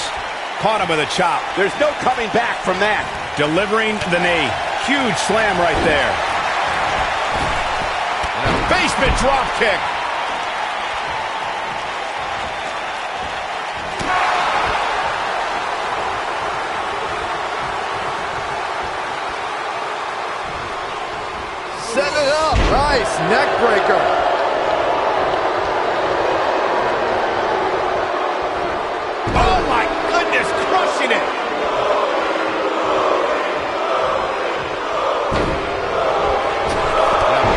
S1: Caught him with a chop. There's no coming back from that. Delivering the knee. Huge slam right there. And a basement drop kick.
S3: Setting it up. Nice neck breaker.
S1: Oh my goodness, crushing it.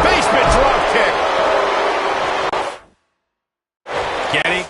S1: Basement drop kick. Getting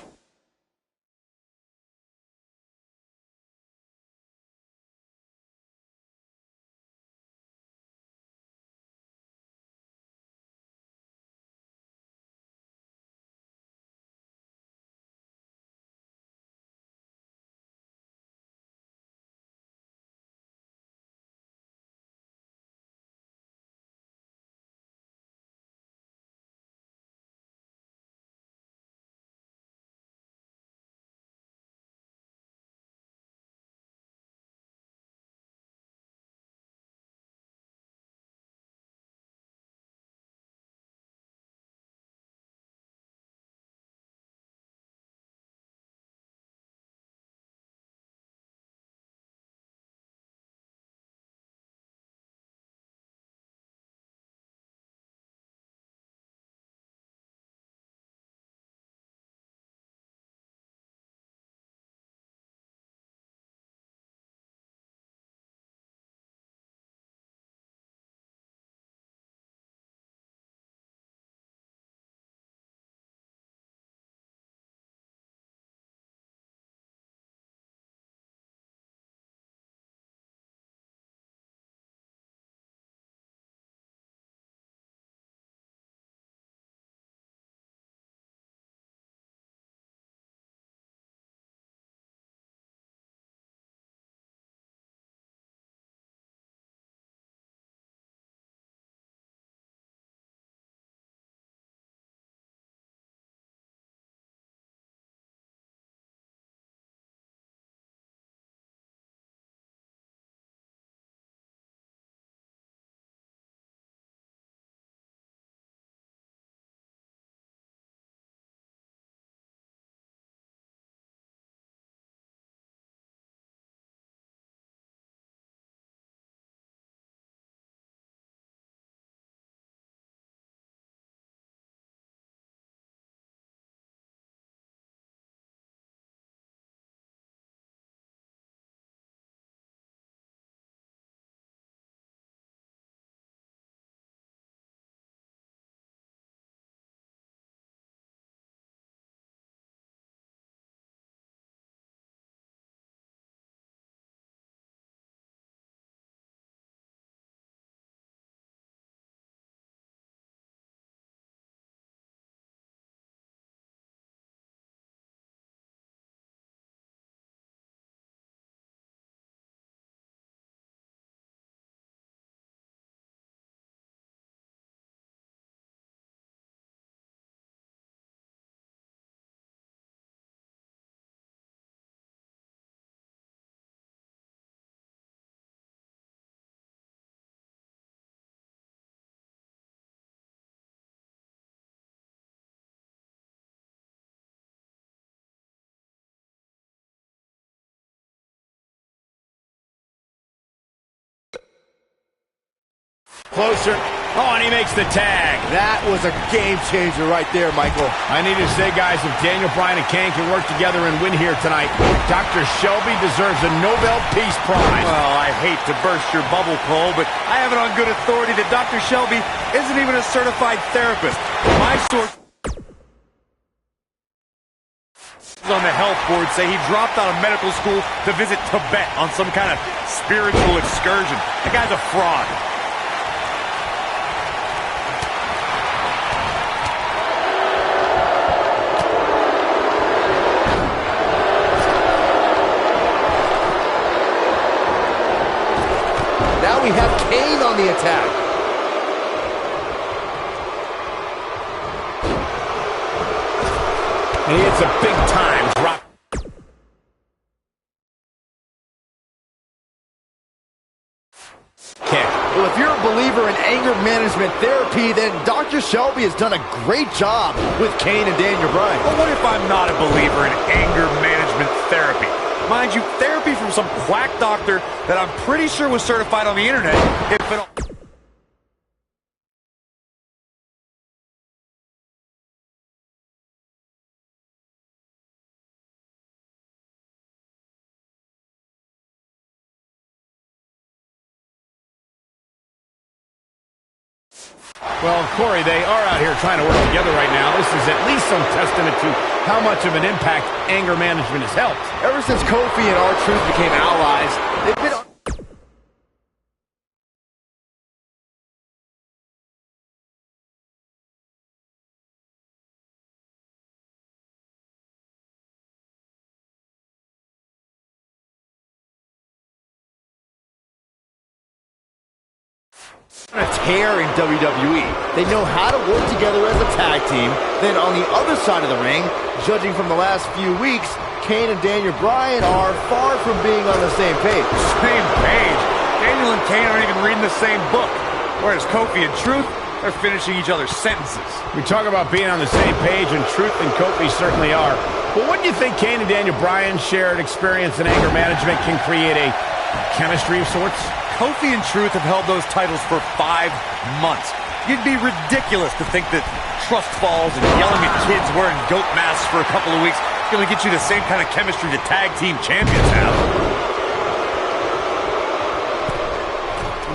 S1: closer. Oh, and he makes the tag.
S3: That was a game changer right there, Michael.
S1: I need to say, guys, if Daniel Bryan and Kane can work together and win here tonight, Dr. Shelby deserves a Nobel Peace Prize.
S2: Well, I hate to burst your bubble, Cole, but I have it on good authority that Dr. Shelby isn't even a certified therapist. My source on the health board say he dropped out of medical school to visit Tibet on some kind of spiritual excursion. The guy's a fraud.
S3: Now we have Kane on the attack.
S1: And he hits a big-time drop. Kick.
S3: Well, if you're a believer in anger management therapy, then Dr. Shelby has done a great job with Kane and Daniel Bryan.
S2: But what if I'm not a believer in anger management therapy? Mind you, therapy from some quack doctor that I'm pretty sure was certified on the internet, if at all.
S1: Well, Corey, they are out here trying to work together right now. This is at least some testament to how much of an impact anger management has helped.
S3: Ever since Kofi and R-Truth became allies, they've been... on a tear in WWE. They know how to work together as a tag team. Then on the other side of the ring, judging from the last few weeks, Kane and Daniel Bryan are far from being on the same page.
S2: Same page? Daniel and Kane aren't even reading the same book. Whereas Kofi and Truth, they're finishing each other's sentences.
S1: We talk about being on the same page, and Truth and Kofi certainly are. But wouldn't you think Kane and Daniel Bryan's shared experience in anger management can create a chemistry of sorts?
S2: Kofi and Truth have held those titles for 5 months. You'd be ridiculous to think that trust falls and yelling at kids wearing goat masks for a couple of weeks is going to get you the same kind of chemistry the tag team champions have.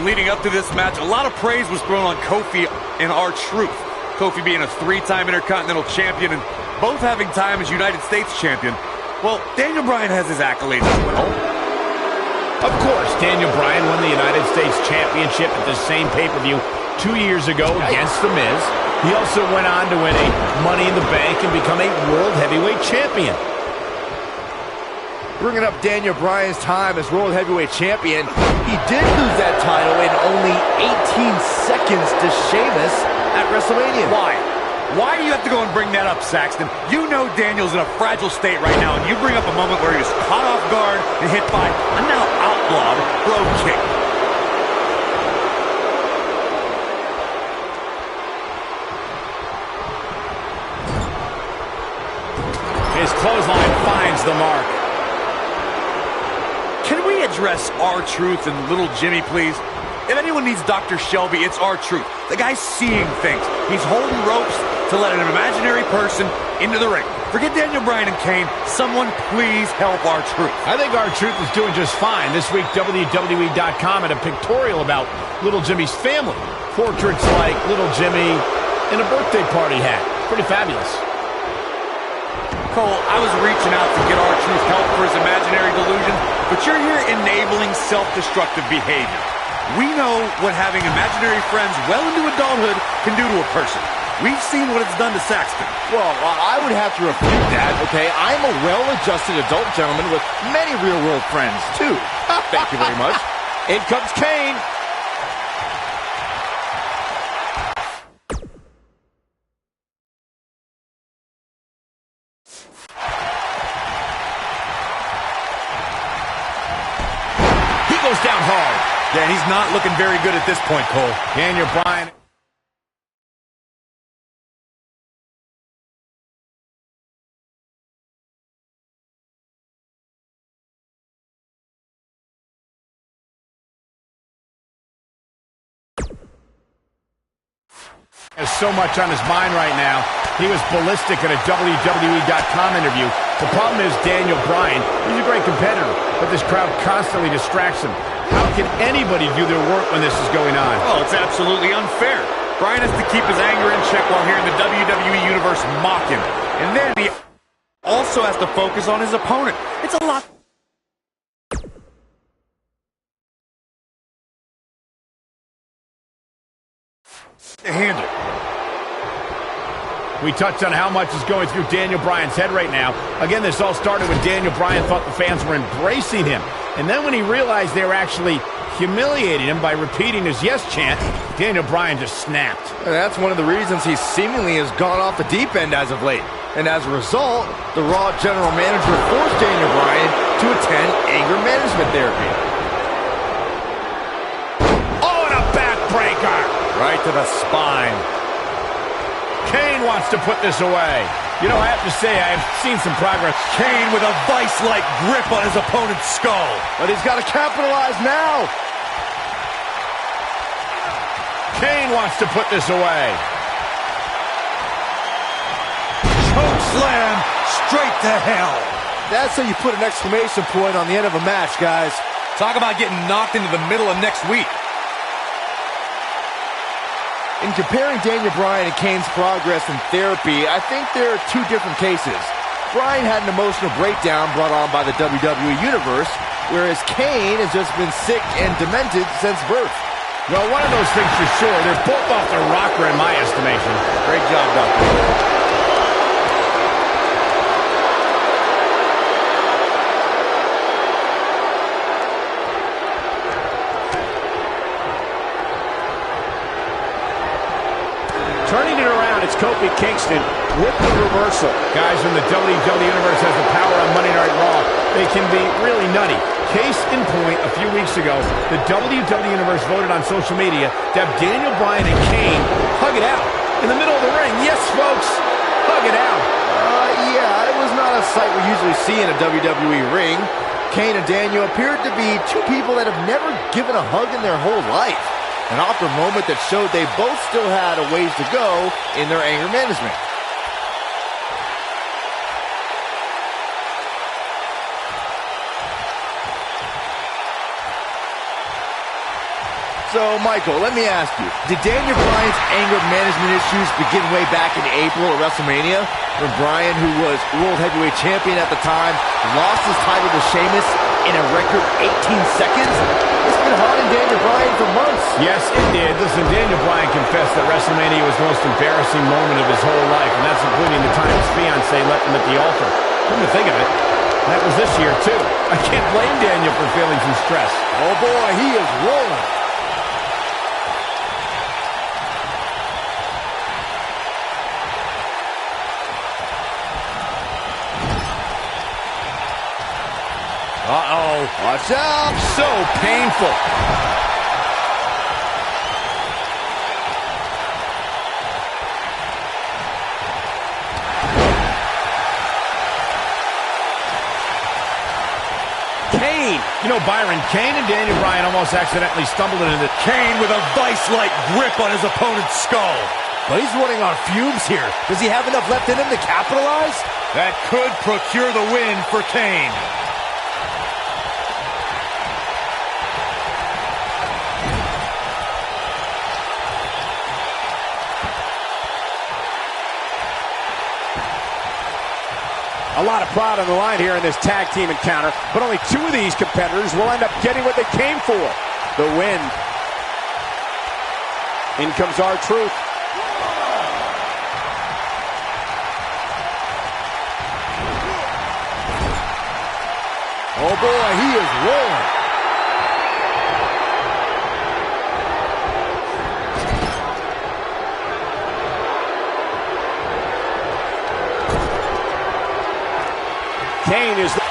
S2: Leading up to this match, a lot of praise was thrown on Kofi and R-Truth. Kofi being a 3-time Intercontinental Champion and both having time as United States Champion. Well, Daniel Bryan has his accolades as well.
S1: Of course, Daniel Bryan won the United States Championship at the same pay-per-view 2 years ago against The Miz. He also went on to win a Money in the Bank and become a World Heavyweight Champion.
S3: Bringing up Daniel Bryan's time as World Heavyweight Champion, he did lose that title in only 18 seconds to Sheamus at WrestleMania.
S2: Why? Why do you have to go and bring that up, Saxton? You know Daniel's in a fragile state right now, and you bring up a moment where he was caught off guard and hit by a now outlawed low kick.
S1: His clothesline finds the mark.
S2: Can we address R-Truth and Little Jimmy, please? If anyone needs Dr. Shelby, it's R-Truth. The guy's seeing things. He's holding ropes to let an imaginary person into the ring. Forget Daniel Bryan and Kane. Someone please help R-Truth.
S1: I think R-Truth is doing just fine. This week, WWE.com had a pictorial about Little Jimmy's family. Portraits like Little Jimmy in a birthday party hat. Pretty fabulous.
S2: Cole, I was reaching out to get R-Truth help for his imaginary delusion, but you're here enabling self-destructive behavior. We know what having imaginary friends well into adulthood can do to a person. We've seen what it's done to Saxton.
S3: Well, I would have to refute that, okay? I'm a well-adjusted adult gentleman with many real-world friends, too. Thank you very much.
S1: In comes Kane. He goes down hard.
S2: Yeah, he's not looking very good at this point, Cole.
S1: Daniel Bryan. Has so much on his mind right now. He was ballistic in a WWE.com interview. The problem is Daniel Bryan, he's a great competitor, but this crowd constantly distracts him. How can anybody do their work when this is going on?
S2: Oh, it's absolutely unfair. Bryan has to keep his anger in check while hearing the WWE Universe mock him. And then he also has to focus on his opponent. It's a lot to handle.
S1: We touched on how much is going through Daniel Bryan's head right now. Again, this all started when Daniel Bryan thought the fans were embracing him. And then when he realized they were actually humiliating him by repeating his yes chant, Daniel Bryan just snapped.
S3: And that's one of the reasons he seemingly has gone off the deep end as of late. And as a result, the Raw general manager forced Daniel Bryan to attend anger management therapy.
S1: Oh, and a backbreaker!
S2: Right to the spine.
S1: Kane wants to put this away. You know, I have to say, I've seen some progress.
S2: Kane with a vice-like grip on his opponent's skull.
S3: But he's got to capitalize now.
S1: Kane wants to put this away.
S2: Choke slam straight to hell.
S3: That's how you put an exclamation point on the end of a match, guys.
S2: Talk about getting knocked into the middle of next week.
S3: In comparing Daniel Bryan and Kane's progress in therapy, I think there are two different cases. Bryan had an emotional breakdown brought on by the WWE Universe, whereas Kane has just been sick and demented since birth.
S1: Well, one of those things for sure. They're both off their rocker in my estimation.
S2: Great job, Doctor.
S1: Turning it around, it's Kofi Kingston with the reversal. Guys, when the WWE Universe has the power on Monday Night Raw, they can be really nutty. Case in point, a few weeks ago, the WWE Universe voted on social media to have Daniel Bryan and Kane hug it out in the middle of the ring. Yes, folks, hug it out.
S3: Yeah, it was not a sight we usually see in a WWE ring. Kane and Daniel appeared to be two people that have never given a hug in their whole life. An awkward moment that showed they both still had a ways to go in their anger management. So, Michael, let me ask you, did Daniel Bryan's anger management issues begin way back in April at WrestleMania, when Bryan, who was World Heavyweight Champion at the time, lost his title to Sheamus in a record 18 seconds? It's been haunting Daniel Bryan for months.
S1: Yes, it did. Listen, Daniel Bryan confessed that WrestleMania was the most embarrassing moment of his whole life, and that's including the time his fiancée left him at the altar. Come to think of it, that was this year, too. I can't blame Daniel for feeling some stress.
S3: Oh, boy, he is rolling.
S1: Uh-oh.
S3: Watch out.
S1: So painful. Kane. You know, Byron, Kane and Daniel Bryan almost accidentally stumbled into the...
S2: Kane with a vice-like grip on his opponent's skull.
S3: But he's running on fumes here. Does he have enough left in him to capitalize?
S2: That could procure the win for Kane.
S1: A lot of pride on the line here in this tag team encounter, but only two of these competitors will end up getting what they came for, the win. In comes R-Truth.
S3: Oh boy, he is rolling.
S1: Kane is the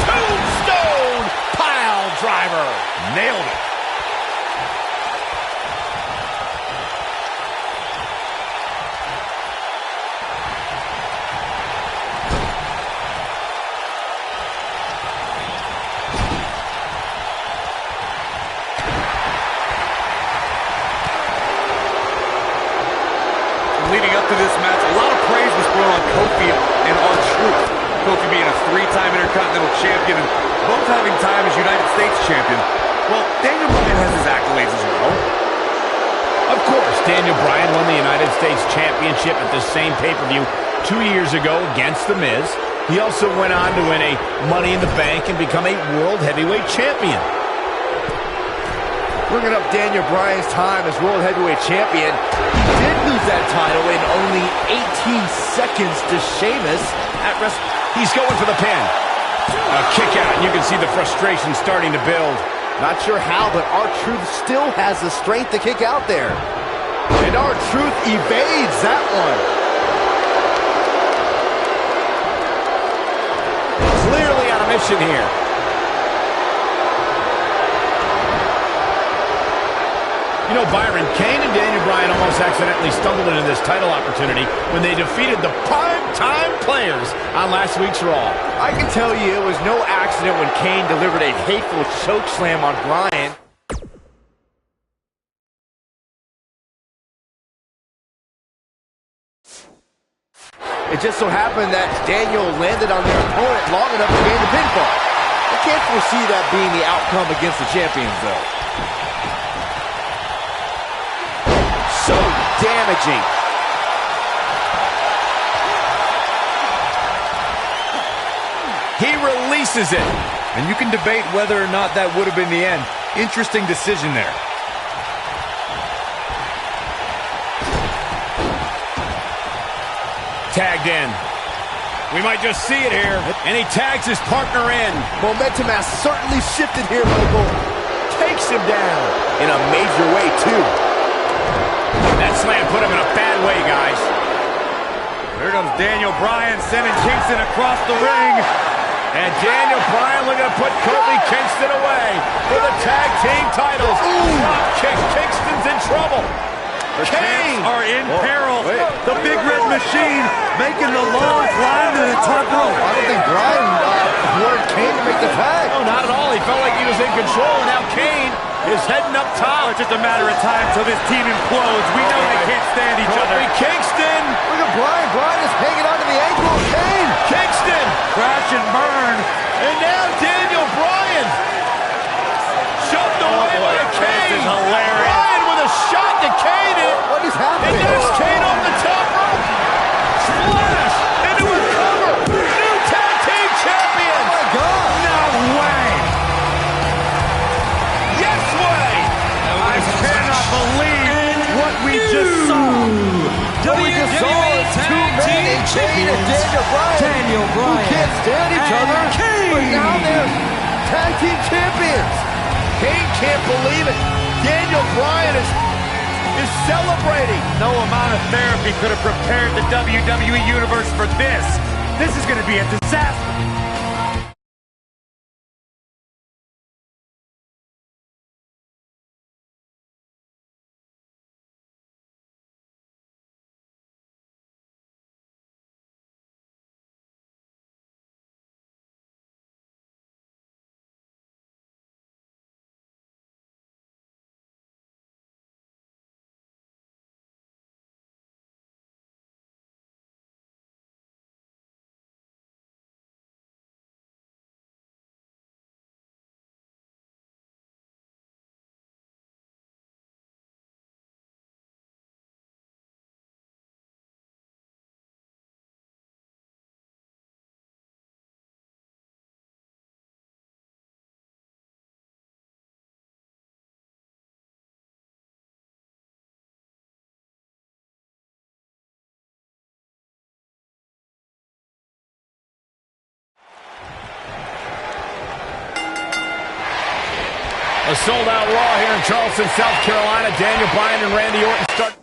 S1: tombstone pile driver. Nailed it.
S2: after this match, a lot of praise was thrown on Kofi and R-Truth. Kofi being a three-time Intercontinental Champion and both having time as United States Champion. Well, Daniel Bryan has his accolades as well.
S1: Of course, Daniel Bryan won the United States Championship at the same pay-per-view 2 years ago against The Miz. He also went on to win a Money in the Bank and become a World Heavyweight Champion.
S3: Bringing up Daniel Bryan's time as World Heavyweight Champion, he did lose that title in only 18 seconds to Sheamus at
S1: He's going for the pin. A kick out, and you can see the frustration starting to build.
S3: Not sure how, but R-Truth still has the strength to kick out there. And R-Truth evades that one.
S1: Clearly on a mission here. You know, Byron, Kane and Daniel Bryan almost accidentally stumbled into this title opportunity when they defeated the prime-time players on last week's Raw.
S3: I can tell you it was no accident when Kane delivered a hateful chokeslam on Bryan. It just so happened that Daniel landed on their opponent long enough to gain the pinfall. I can't foresee that being the outcome against the champions, though. So damaging.
S1: He releases it.
S2: And you can debate whether or not that would have been the end. Interesting decision there.
S1: Tagged in. We might just see it here. And he tags his partner in.
S3: Momentum has certainly shifted here, Michael. Takes him down in a major way, too.
S1: That slam put him in a bad way, guys.
S2: Here comes Daniel Bryan sending Kingston across the ring.
S1: And Daniel Bryan looking to put Kofi Kingston away for the tag team titles. Drop kick. Kingston's in trouble.
S2: The Kane are in peril. The Big Red Machine making the long climb to the top rope.
S3: I don't think Bryan wanted Kane to make the tag.
S1: No, not at all. He felt like he was in control, and now Kane is heading up top.
S2: It's just a matter of time till this team implodes. We know they can't stand each other.
S1: Kofi Kingston.
S3: Look at Bryan. Bryan is hanging on to the ankle of Kane.
S1: Kingston.
S2: Crash and burn.
S1: And now Daniel Bryan. Shoved away by Kane.
S2: This is hilarious.
S1: Bryan with a shot to Kane.
S3: What is happening?
S1: And there's Kane on the top rope. Splash into a cover. New tag team champion.
S3: Oh, my God.
S2: No way.
S1: Yes way.
S2: I cannot believe what we just saw.
S3: WWE Tag Team Champions Daniel Bryan, who can't stand each other, but now they're Tag Team Champions.
S1: Kane can't believe it. Daniel Bryan is celebrating.
S2: No amount of therapy could have prepared the WWE Universe for this. This is going to be a disaster.
S1: A sold-out Raw here in Charleston, South Carolina. Daniel Bryan and Randy Orton start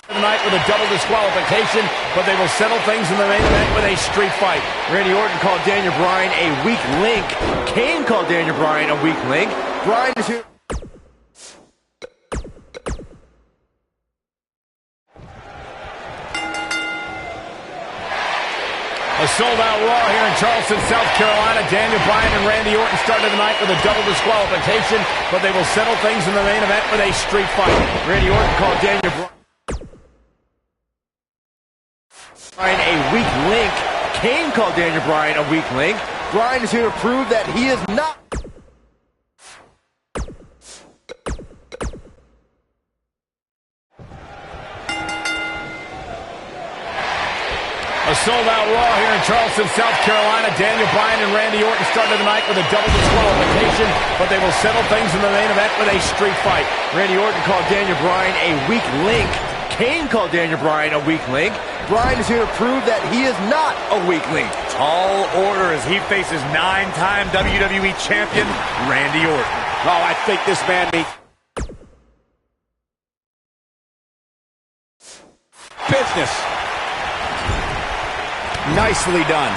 S1: tonight with a double disqualification, but they will settle things in the main event with a street fight.
S3: Randy Orton called Daniel Bryan a weak link. Kane called Daniel Bryan a weak link. Bryan is here.
S1: A A sold-out Raw here in Charleston, South Carolina. Daniel Bryan and Randy Orton started the night with a double disqualification, but they will settle things in the main event with a street fight.
S3: Randy Orton called Daniel Bryan a weak link. Kane called Daniel Bryan a weak link. Bryan is here to prove that he is not.
S1: A sold-out Raw here in Charleston, South Carolina. Daniel Bryan and Randy Orton started the night with a double disqualification, but they will settle things in the main event with a street fight.
S3: Randy Orton called Daniel Bryan a weak link. Kane called Daniel Bryan a weak link. Bryan is here to prove that he is not a weak link.
S2: Tall order as he faces 9-time WWE champion Randy Orton.
S1: Oh, I think this man needs business. Nicely done.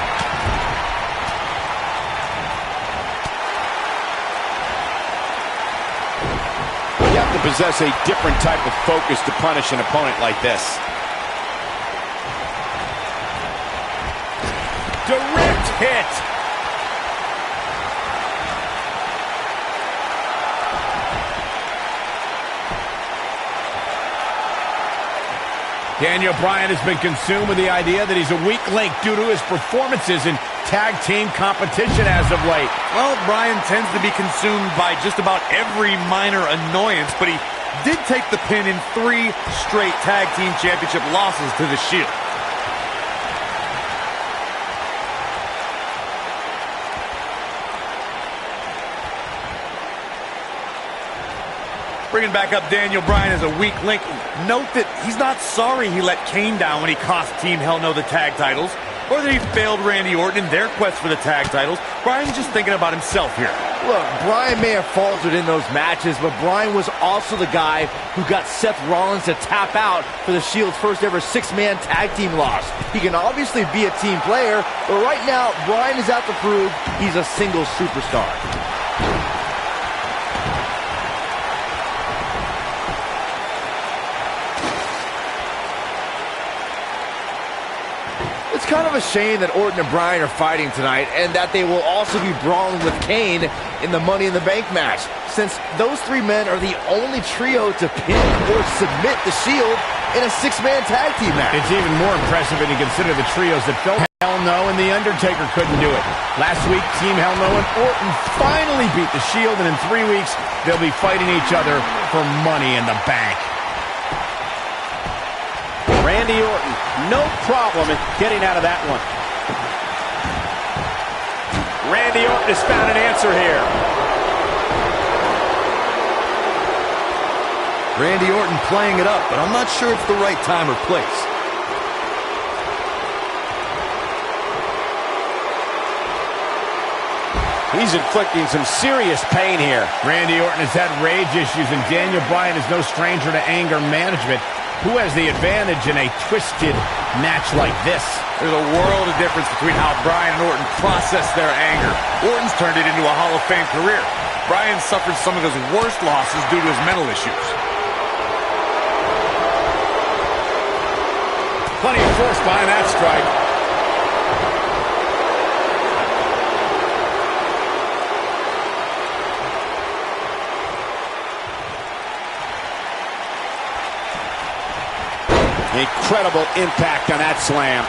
S1: You have to possess a different type of focus to punish an opponent like this. Direct hit. Daniel Bryan has been consumed with the idea that he's a weak link due to his performances in tag team competition as of late.
S2: Well, Bryan tends to be consumed by just about every minor annoyance, but he did take the pin in 3 straight tag team championship losses to the Shield. Bringing back up Daniel Bryan as a weak link. Note that he's not sorry he let Kane down when he cost Team Hell No the tag titles, or that he failed Randy Orton in their quest for the tag titles. Bryan's just thinking about himself here.
S3: Look, Bryan may have faltered in those matches, but Bryan was also the guy who got Seth Rollins to tap out for the Shield's first ever 6-man tag team loss. He can obviously be a team player, but right now, Bryan is out to prove he's a single superstar. It's kind of a shame that Orton and Bryan are fighting tonight, and that they will also be brawling with Kane in the Money in the Bank match, since those 3 men are the only trio to pin or submit the Shield in a 6-man tag team match.
S1: It's even more impressive when you consider the trios that felt Hell No and The Undertaker couldn't do it. Last week, Team Hell No and Orton finally beat the Shield, and in 3 weeks, they'll be fighting each other for Money in the Bank. Randy Orton, no problem in getting out of that one. Randy Orton has found an answer here.
S2: Randy Orton playing it up, but I'm not sure it's the right time or place.
S1: He's inflicting some serious pain here. Randy Orton has had rage issues, and Daniel Bryan is no stranger to anger management. Who has the advantage in a twisted match like this?
S2: There's a world of difference between how Bryan and Orton process their anger. Orton's turned it into a Hall of Fame career. Bryan suffered some of his worst losses due to his mental issues.
S1: Plenty of force behind that strike. Incredible impact on that slam.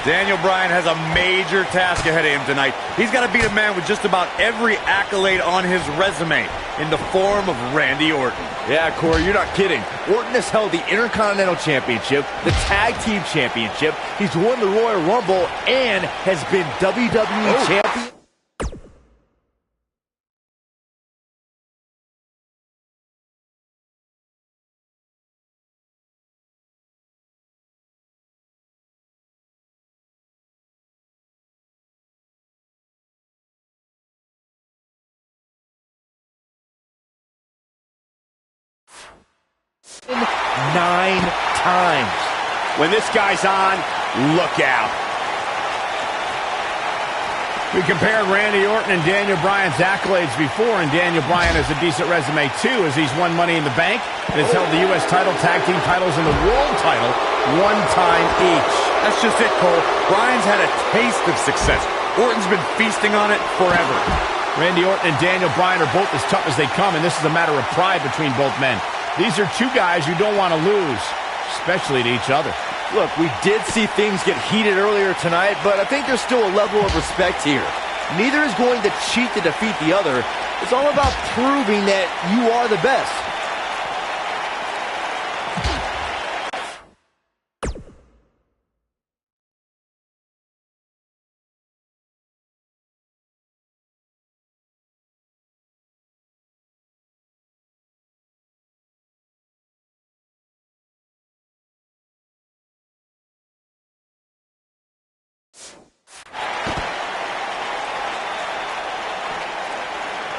S2: Daniel Bryan has a major task ahead of him tonight. He's got to beat a man with just about every accolade on his resume in the form of Randy Orton.
S3: Yeah, Corey, you're not kidding. Orton has held the Intercontinental Championship, the Tag Team Championship, he's won the Royal Rumble, and has been WWE Champion. 9 times.
S1: When this guy's on, look out. We compared Randy Orton and Daniel Bryan's accolades before, and Daniel Bryan has a decent resume too, as he's won Money in the Bank and has held the U.S. title, tag team titles, and the world title 1 time each.
S2: That's just it, Cole. Bryan's had a taste of success. Orton's been feasting on it forever.
S1: Randy Orton and Daniel Bryan are both as tough as they come, and this is a matter of pride between both men. These are two guys you don't want to lose, especially to each other.
S3: Look, we did see things get heated earlier tonight, but I think there's still a level of respect here. Neither is going to cheat to defeat the other. It's all about proving that you are the best.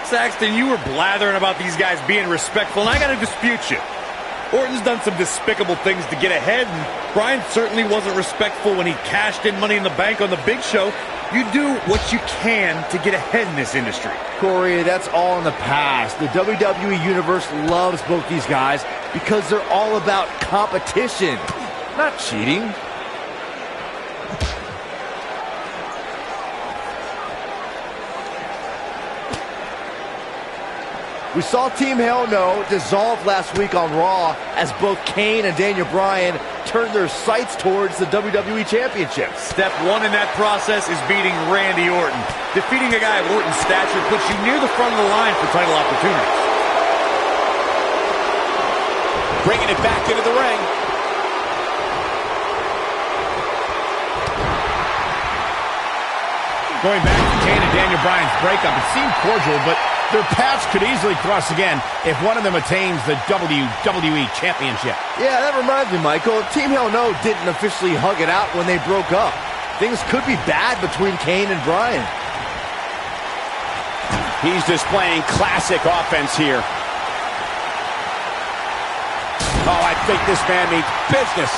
S2: Saxton, you were blathering about these guys being respectful, and I got to dispute you. Orton's done some despicable things to get ahead, and Bryan certainly wasn't respectful when he cashed in Money in the Bank on the Big Show. You do what you can to get ahead in this industry.
S3: Corey, that's all in the past. The WWE Universe loves both these guys because they're all about competition, not cheating. We saw Team Hell No dissolve last week on Raw as both Kane and Daniel Bryan turned their sights towards the WWE Championship.
S2: Step 1 in that process is beating Randy Orton. Defeating a guy of Orton's stature puts you near the front of the line for title opportunities.
S1: Bringing it back into the ring. Going back to Kane and Daniel Bryan's breakup, it seemed cordial, but their paths could easily cross again if one of them attains the WWE Championship.
S3: Yeah, that reminds me, Michael. Team Hell No didn't officially hug it out when they broke up. Things could be bad between Kane and Bryan.
S1: He's displaying classic offense here. Oh, I think this man means business.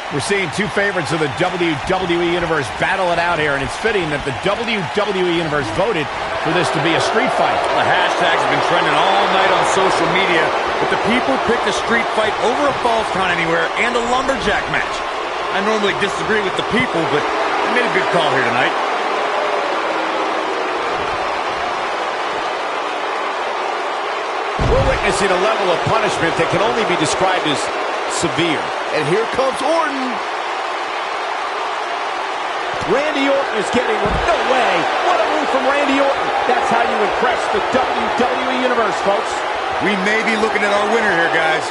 S1: We're seeing two favorites of the WWE Universe battle it out here, and it's fitting that the WWE Universe voted for this to be a street fight.
S2: The hashtags have been trending all night on social media, but the people picked a street fight over a Falls Count Anywhere and a lumberjack match. I normally disagree with the people, but they made a good call here tonight.
S1: We're witnessing a level of punishment that can only be described as severe.
S3: And here comes Orton.
S1: Randy Orton is getting one. No way. What a move from Randy Orton. That's how you impress the WWE Universe, folks.
S2: We may be looking at our winner here, guys.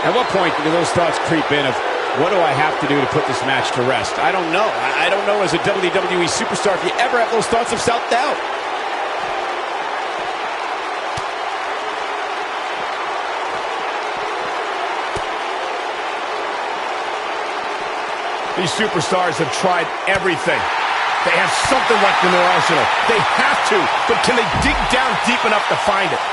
S1: At what point do those thoughts creep in of, what do I have to do to put this match to rest? I don't know. I don't know as a WWE superstar if you ever have those thoughts of self-doubt. These superstars have tried everything. They have something left in their arsenal. They have to, but can they dig down deep enough to find it?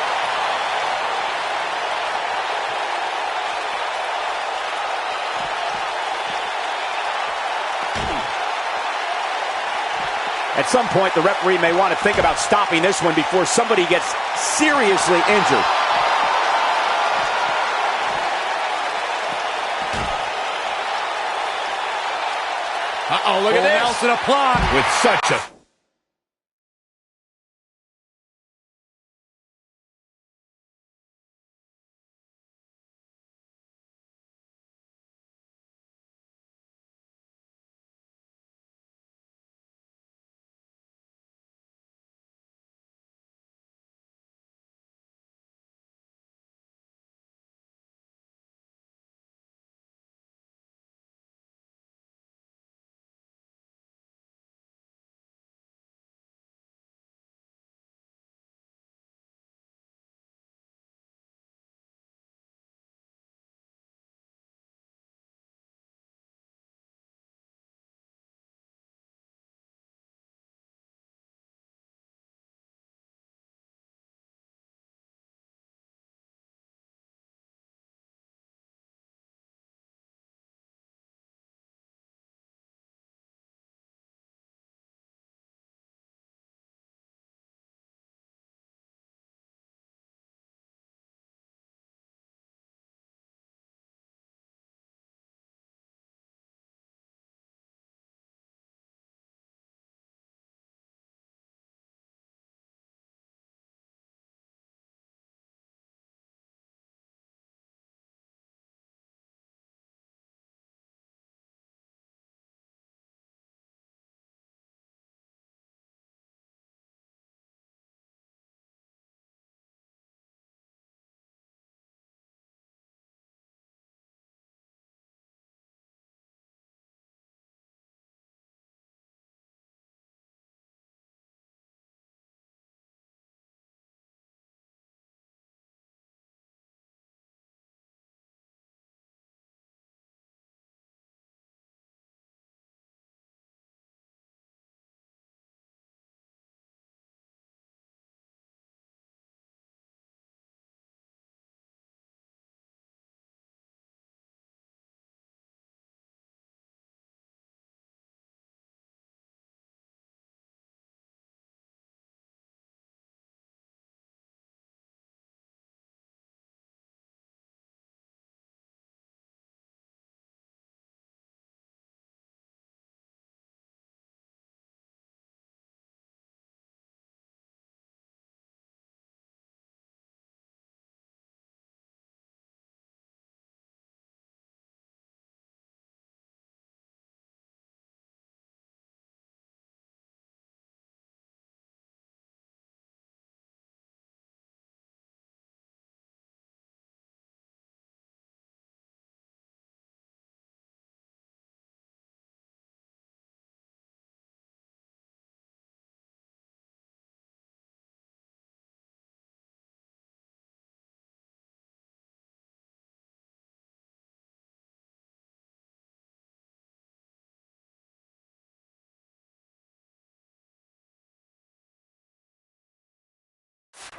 S1: At some point, the referee may want to think about stopping this one before somebody gets seriously injured. Uh-oh, look at this.
S2: Nelson applied.
S1: With such a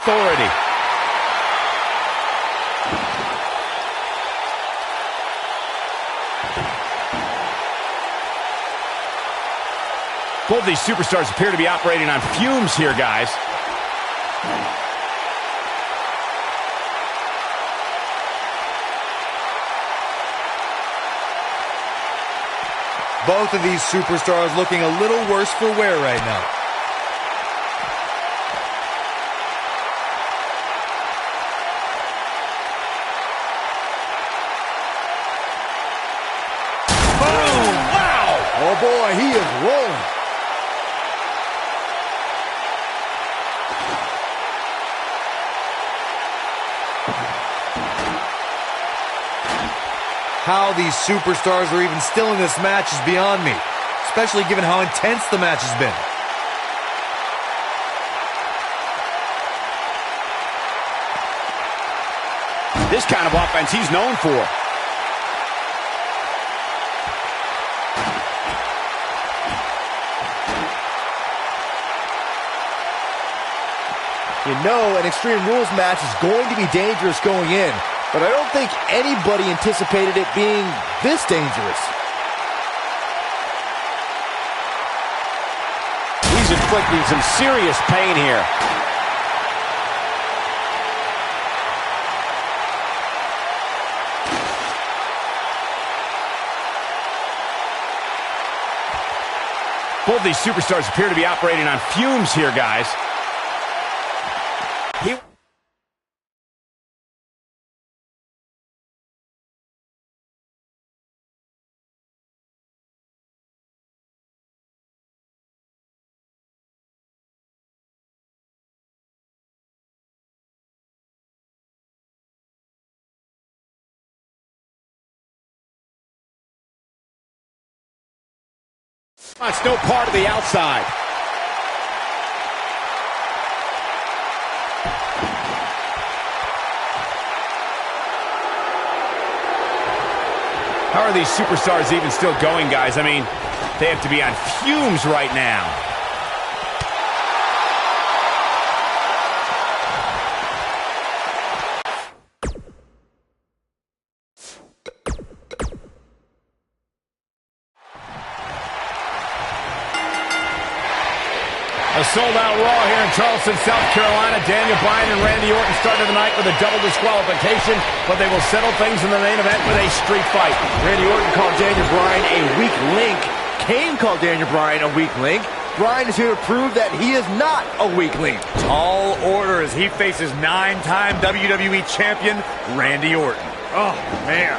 S1: authority. Both these superstars appear to be operating on fumes here, guys.
S2: Both of these superstars looking a little worse for wear right now.
S1: Boom! Wow!
S3: Oh boy, he is rolling.
S2: How these superstars are even still in this match is beyond me, especially given how intense the match has been.
S1: This kind of offense he's known for.
S3: You know, an Extreme Rules match is going to be dangerous going in, but I don't think anybody anticipated it being this dangerous.
S1: He's inflicting some serious pain here. Both these superstars appear to be operating on fumes here, guys. It's no part of the outside. How are these superstars even still going, guys? I mean, they have to be on fumes right now. A sold-out Raw here in Charleston, South Carolina. Daniel Bryan and Randy Orton started the night with a double disqualification, but they will settle things in the main event with a street fight.
S3: Randy Orton called Daniel Bryan a weak link. Kane called Daniel Bryan a weak link. Bryan is here to prove that he is not a weak link.
S2: Tall order as he faces 9-time WWE Champion Randy Orton.
S4: Oh, man.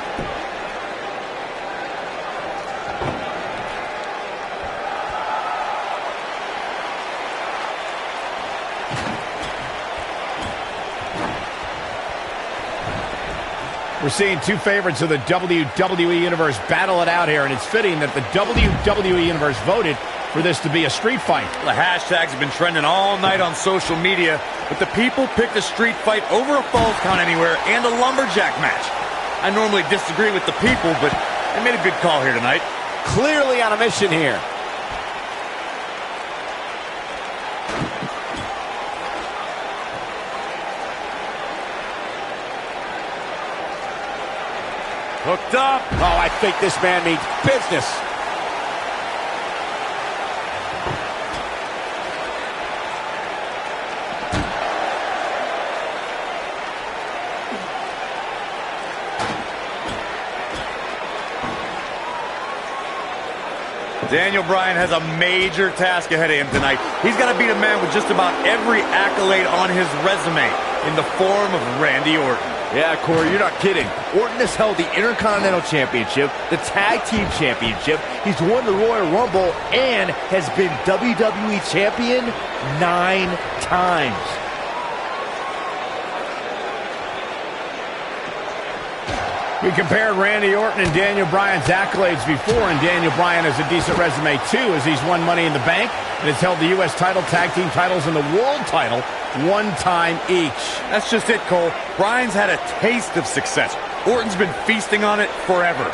S1: We're seeing two favorites of the WWE Universe battle it out here, and it's fitting that the WWE Universe voted for this to be a street fight.
S2: The hashtags have been trending all night on social media, but the people picked a street fight over a Falls Count Anywhere and a lumberjack match. I normally disagree with the people, but they made a good call here tonight.
S1: Clearly on a mission here.
S2: Hooked up.
S1: Oh, I think this man means business.
S2: Daniel Bryan has a major task ahead of him tonight. He's got to beat a man with just about every accolade on his resume in the form of Randy Orton.
S3: Yeah, Corey, you're not kidding. Orton has held the Intercontinental Championship, the Tag Team Championship, he's won the Royal Rumble, and has been WWE Champion 9 times.
S1: We compared Randy Orton and Daniel Bryan's accolades before, and Daniel Bryan has a decent resume too, as he's won Money in the Bank and has held the U.S. title, tag team titles, and the world title 1 time each.
S2: That's just it, Cole. Bryan's had a taste of success. Orton's been feasting on it forever.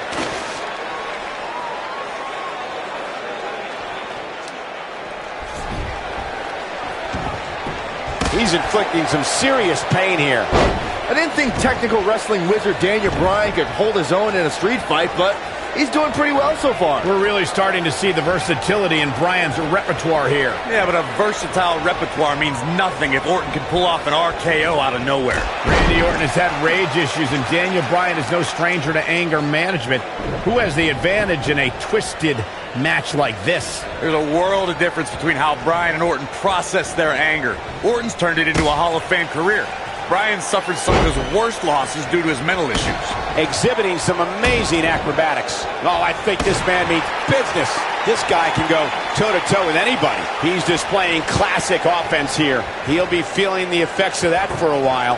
S1: He's inflicting some serious pain here.
S3: I didn't think technical wrestling wizard Daniel Bryan could hold his own in a street fight, but he's doing pretty well so far.
S1: We're really starting to see the versatility in Bryan's repertoire here.
S2: Yeah, but a versatile repertoire means nothing if Orton can pull off an RKO out of nowhere.
S1: Randy Orton has had rage issues, and Daniel Bryan is no stranger to anger management. Who has the advantage in a twisted match like this?
S2: There's a world of difference between how Bryan and Orton process their anger. Orton's turned it into a Hall of Fame career. Bryan suffered some of his worst losses due to his mental issues.
S1: Exhibiting some amazing acrobatics. Oh, I think this man means business. This guy can go toe-to-toe with anybody. He's displaying classic offense here. He'll be feeling the effects of that for a while.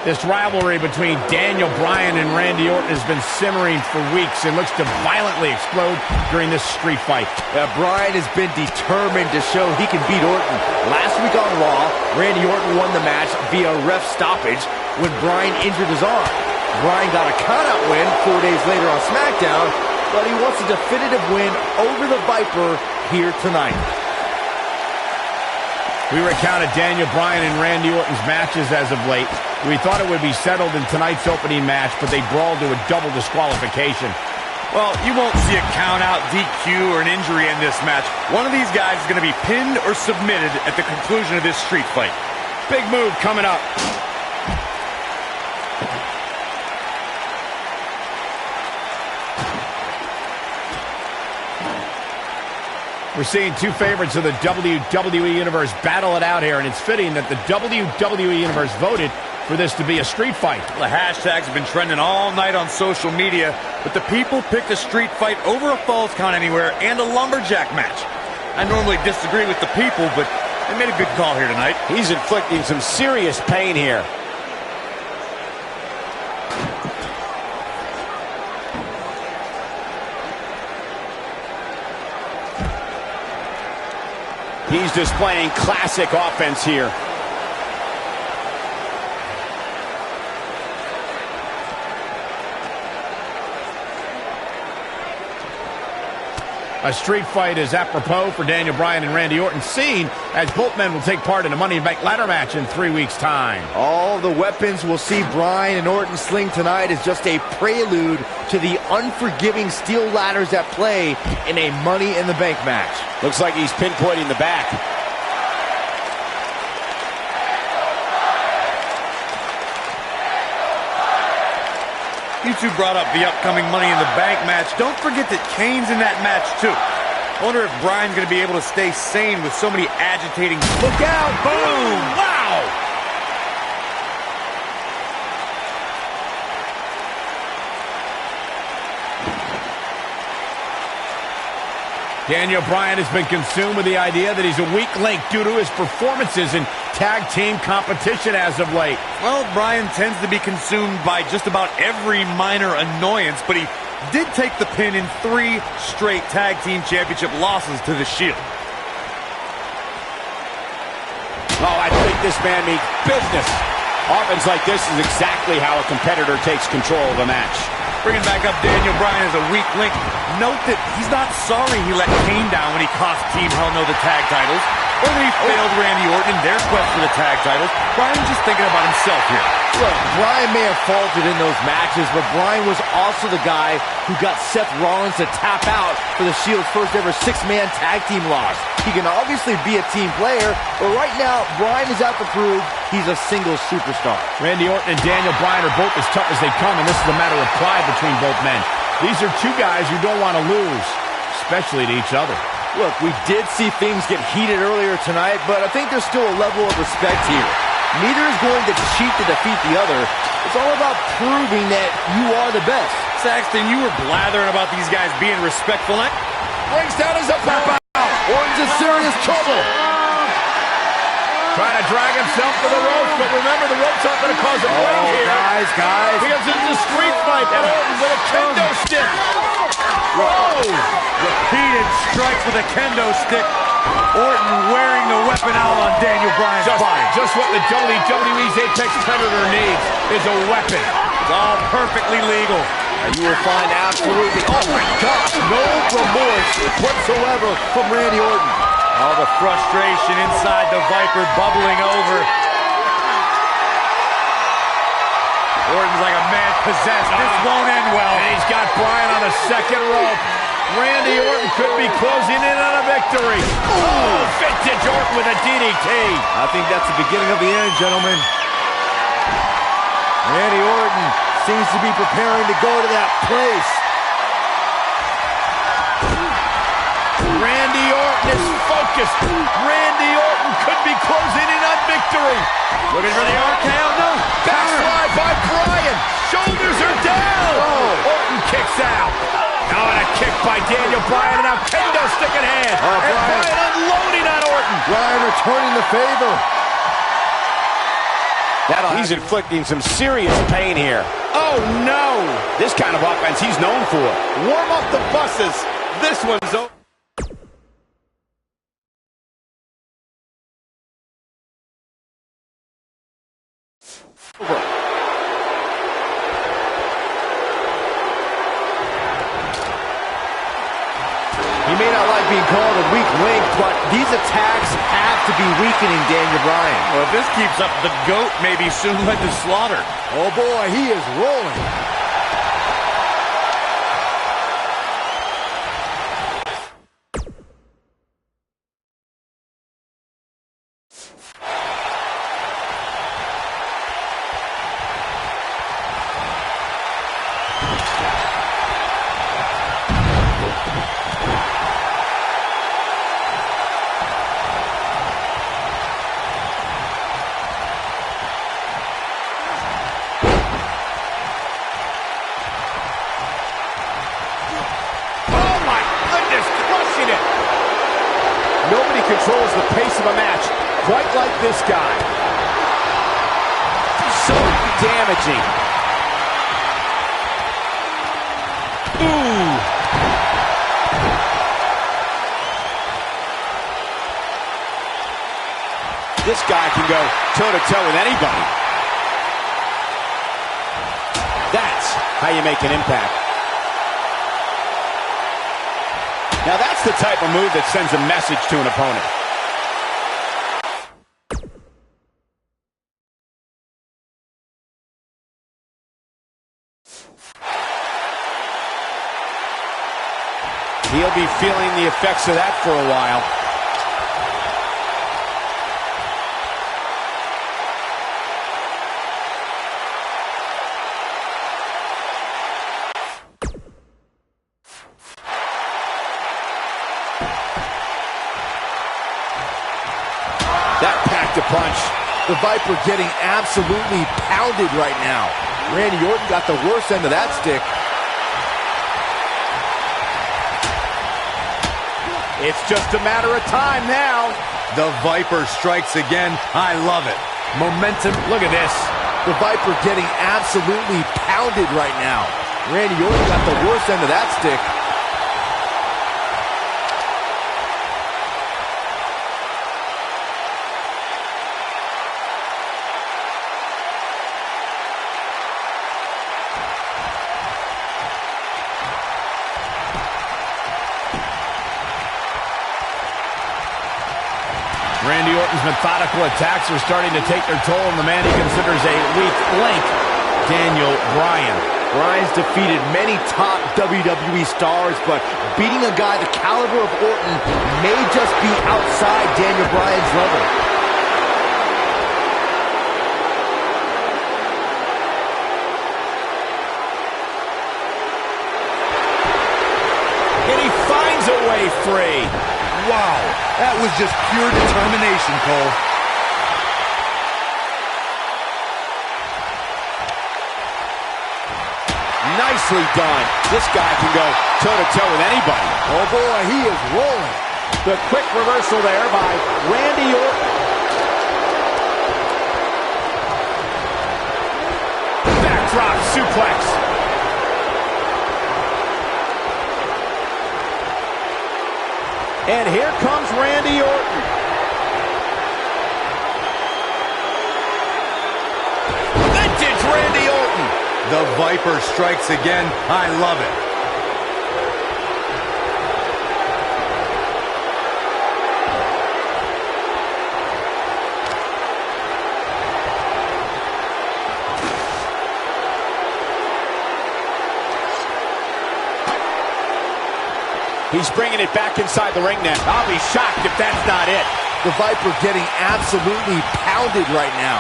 S1: This rivalry between Daniel Bryan and Randy Orton has been simmering for weeks and looks to violently explode during this street fight.
S3: Bryan has been determined to show he can beat Orton. Last week on Raw, Randy Orton won the match via ref stoppage when Bryan injured his arm. Bryan got a countout win 4 days later on SmackDown, but he wants a definitive win over the Viper here tonight.
S1: We recounted Daniel Bryan and Randy Orton's matches as of late. We thought it would be settled in tonight's opening match, but they brawled to a double disqualification.
S2: Well, you won't see a count-out, DQ, or an injury in this match. One of these guys is going to be pinned or submitted at the conclusion of this street fight.
S1: Big move coming up. We're seeing two favorites of the WWE Universe battle it out here, and it's fitting that the WWE Universe voted for this to be a street fight.
S2: The hashtags have been trending all night on social media, but the people picked a street fight over a Falls Count Anywhere and a lumberjack match. I normally disagree with the people, but they made a good call here tonight.
S1: He's inflicting some serious pain here. He's displaying classic offense here. A street fight is apropos for Daniel Bryan and Randy Orton, seen as both men will take part in a Money in the Bank ladder match in 3 weeks' time.
S3: All the weapons we'll see Bryan and Orton sling tonight is just a prelude to the unforgiving steel ladders at play in a Money in the Bank match.
S1: Looks like he's pinpointing the back.
S2: You two brought up the upcoming Money in the Bank match. Don't forget that Kane's in that match, too. I wonder if Bryan's going to be able to stay sane with so many agitating... Look out! Boom! Wow!
S1: Daniel Bryan has been consumed with the idea that he's a weak link due to his performances in tag team competition as of late.
S2: Well, Bryan tends to be consumed by just about every minor annoyance, but he did take the pin in 3 straight tag team championship losses to the Shield.
S1: Oh, I think this man means business. Offense like this is exactly how a competitor takes control of a match.
S2: Bringing back up Daniel Bryan as a weak link. Note that he's not sorry he let Kane down when he cost Team Hell No the tag titles, or that he failed Randy Orton in their quest for the tag titles. Bryan's just thinking about himself here.
S3: Look, Bryan may have faltered in those matches, but Bryan was also the guy who got Seth Rollins to tap out for the Shield's first ever 6-man tag team loss. He can obviously be a team player, but right now, Bryan is out to prove he's a single superstar.
S1: Randy Orton and Daniel Bryan are both as tough as they come, and this is a matter of pride between both men. These are two guys you don't want to lose, especially to each other.
S3: Look, we did see things get heated earlier tonight, but I think there's still a level of respect here. Neither is going to cheat to defeat the other. It's all about proving that you are the best.
S2: Saxton, you were blathering about these guys being respectful.
S1: Brings down his upper.
S3: Orton's in serious trouble.
S1: Trying to drag himself to the ropes, but remember, the ropes aren't going to cause a break here.
S3: Guys.
S1: Because it's a street fight, and Orton with a kendo stick.
S2: Repeated strikes with a kendo stick. Orton wearing the weapon out on Daniel Bryan's body.
S1: Just what the WWE's Apex Predator needs is a weapon.
S2: It's all perfectly legal.
S3: And you will find absolutely, oh my gosh, no remorse whatsoever from Randy Orton.
S2: All the frustration inside the Viper bubbling over. Orton's like a man possessed. This won't end well.
S1: And he's got Bryan on the second rope. Randy Orton could be closing in on a victory. Oh, vintage Orton with a DDT.
S3: I think that's the beginning of the end, gentlemen. Randy Orton seems to be preparing to go to that place.
S1: Randy Orton is focused. Randy Orton could be closing in on victory.
S2: Looking for the RKO. No.
S1: Backslide by Bryan. Shoulders are down.
S3: Oh.
S1: Orton kicks out. Now and a kick by Daniel Bryan, and now kendo stick in hand. And Bryan unloading on Orton.
S3: Bryan returning the favor.
S1: He's inflicting some serious pain here. Oh, no. This kind of offense he's known for. Warm up the buses. This one's over.
S3: He may not like being called a weak link, but these attacks have to be weakening Daniel Bryan.
S2: Well, if this keeps up, the GOAT may be soon led to slaughter.
S3: Oh boy, he is rolling.
S1: Nobody controls the pace of a match quite like this guy. So damaging. Ooh. This guy can go toe-to-toe with anybody. That's how you make an impact. Now that's the type of move that sends a message to an opponent. He'll be feeling the effects of that for a while. That packed a punch.
S3: The Viper getting absolutely pounded right now. Randy Orton got the worst end of that stick.
S1: It's just a matter of time now.
S2: The Viper strikes again. I love it. Momentum.
S1: Look at this.
S3: The Viper getting absolutely pounded right now. Randy Orton got the worst end of that stick.
S1: Randy Orton's methodical attacks are starting to take their toll on the man he considers a weak link, Daniel Bryan.
S3: Bryan's defeated many top WWE stars, but beating a guy the caliber of Orton may just be outside Daniel Bryan's level.
S1: And he finds a way free.
S2: Wow, that was just pure determination, Cole.
S1: Nicely done. This guy can go toe-to-toe with anybody.
S3: Oh boy, he is rolling.
S1: The quick reversal there by Randy Orton. Backdrop suplex.
S3: And here comes Randy Orton.
S1: Vintage Randy Orton.
S2: The Viper strikes again. I love it.
S1: He's bringing it back inside the ring now. I'll be shocked if that's not it.
S3: The Viper getting absolutely pounded right now.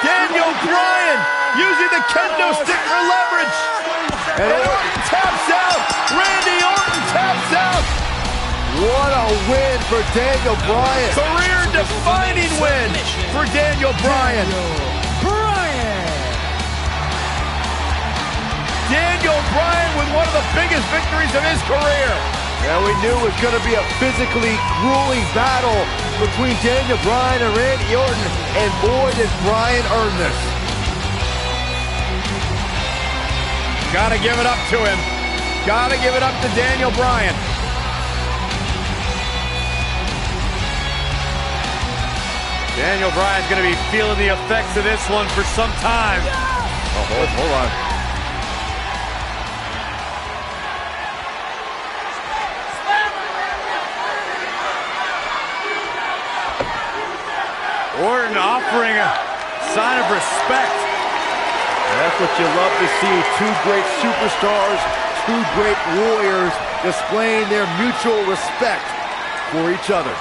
S1: Daniel Bryan using the kendo stick for leverage. And Orton taps out. Randy Orton taps out.
S3: What a win for Daniel Bryan.
S1: Career-defining win for Daniel Bryan. Daniel Bryan with one of the biggest victories of his career.
S3: And we knew it was going to be a physically grueling battle between Daniel Bryan and Randy Orton, and boy, did Bryan earn this.
S1: Gotta give it up to him. Gotta give it up to Daniel Bryan.
S2: Daniel Bryan's going to be feeling the effects of this one for some time.
S3: Oh, hold on.
S2: Orton offering a sign of respect.
S3: That's what you love to see. Two great superstars, two great warriors displaying their mutual respect for each other.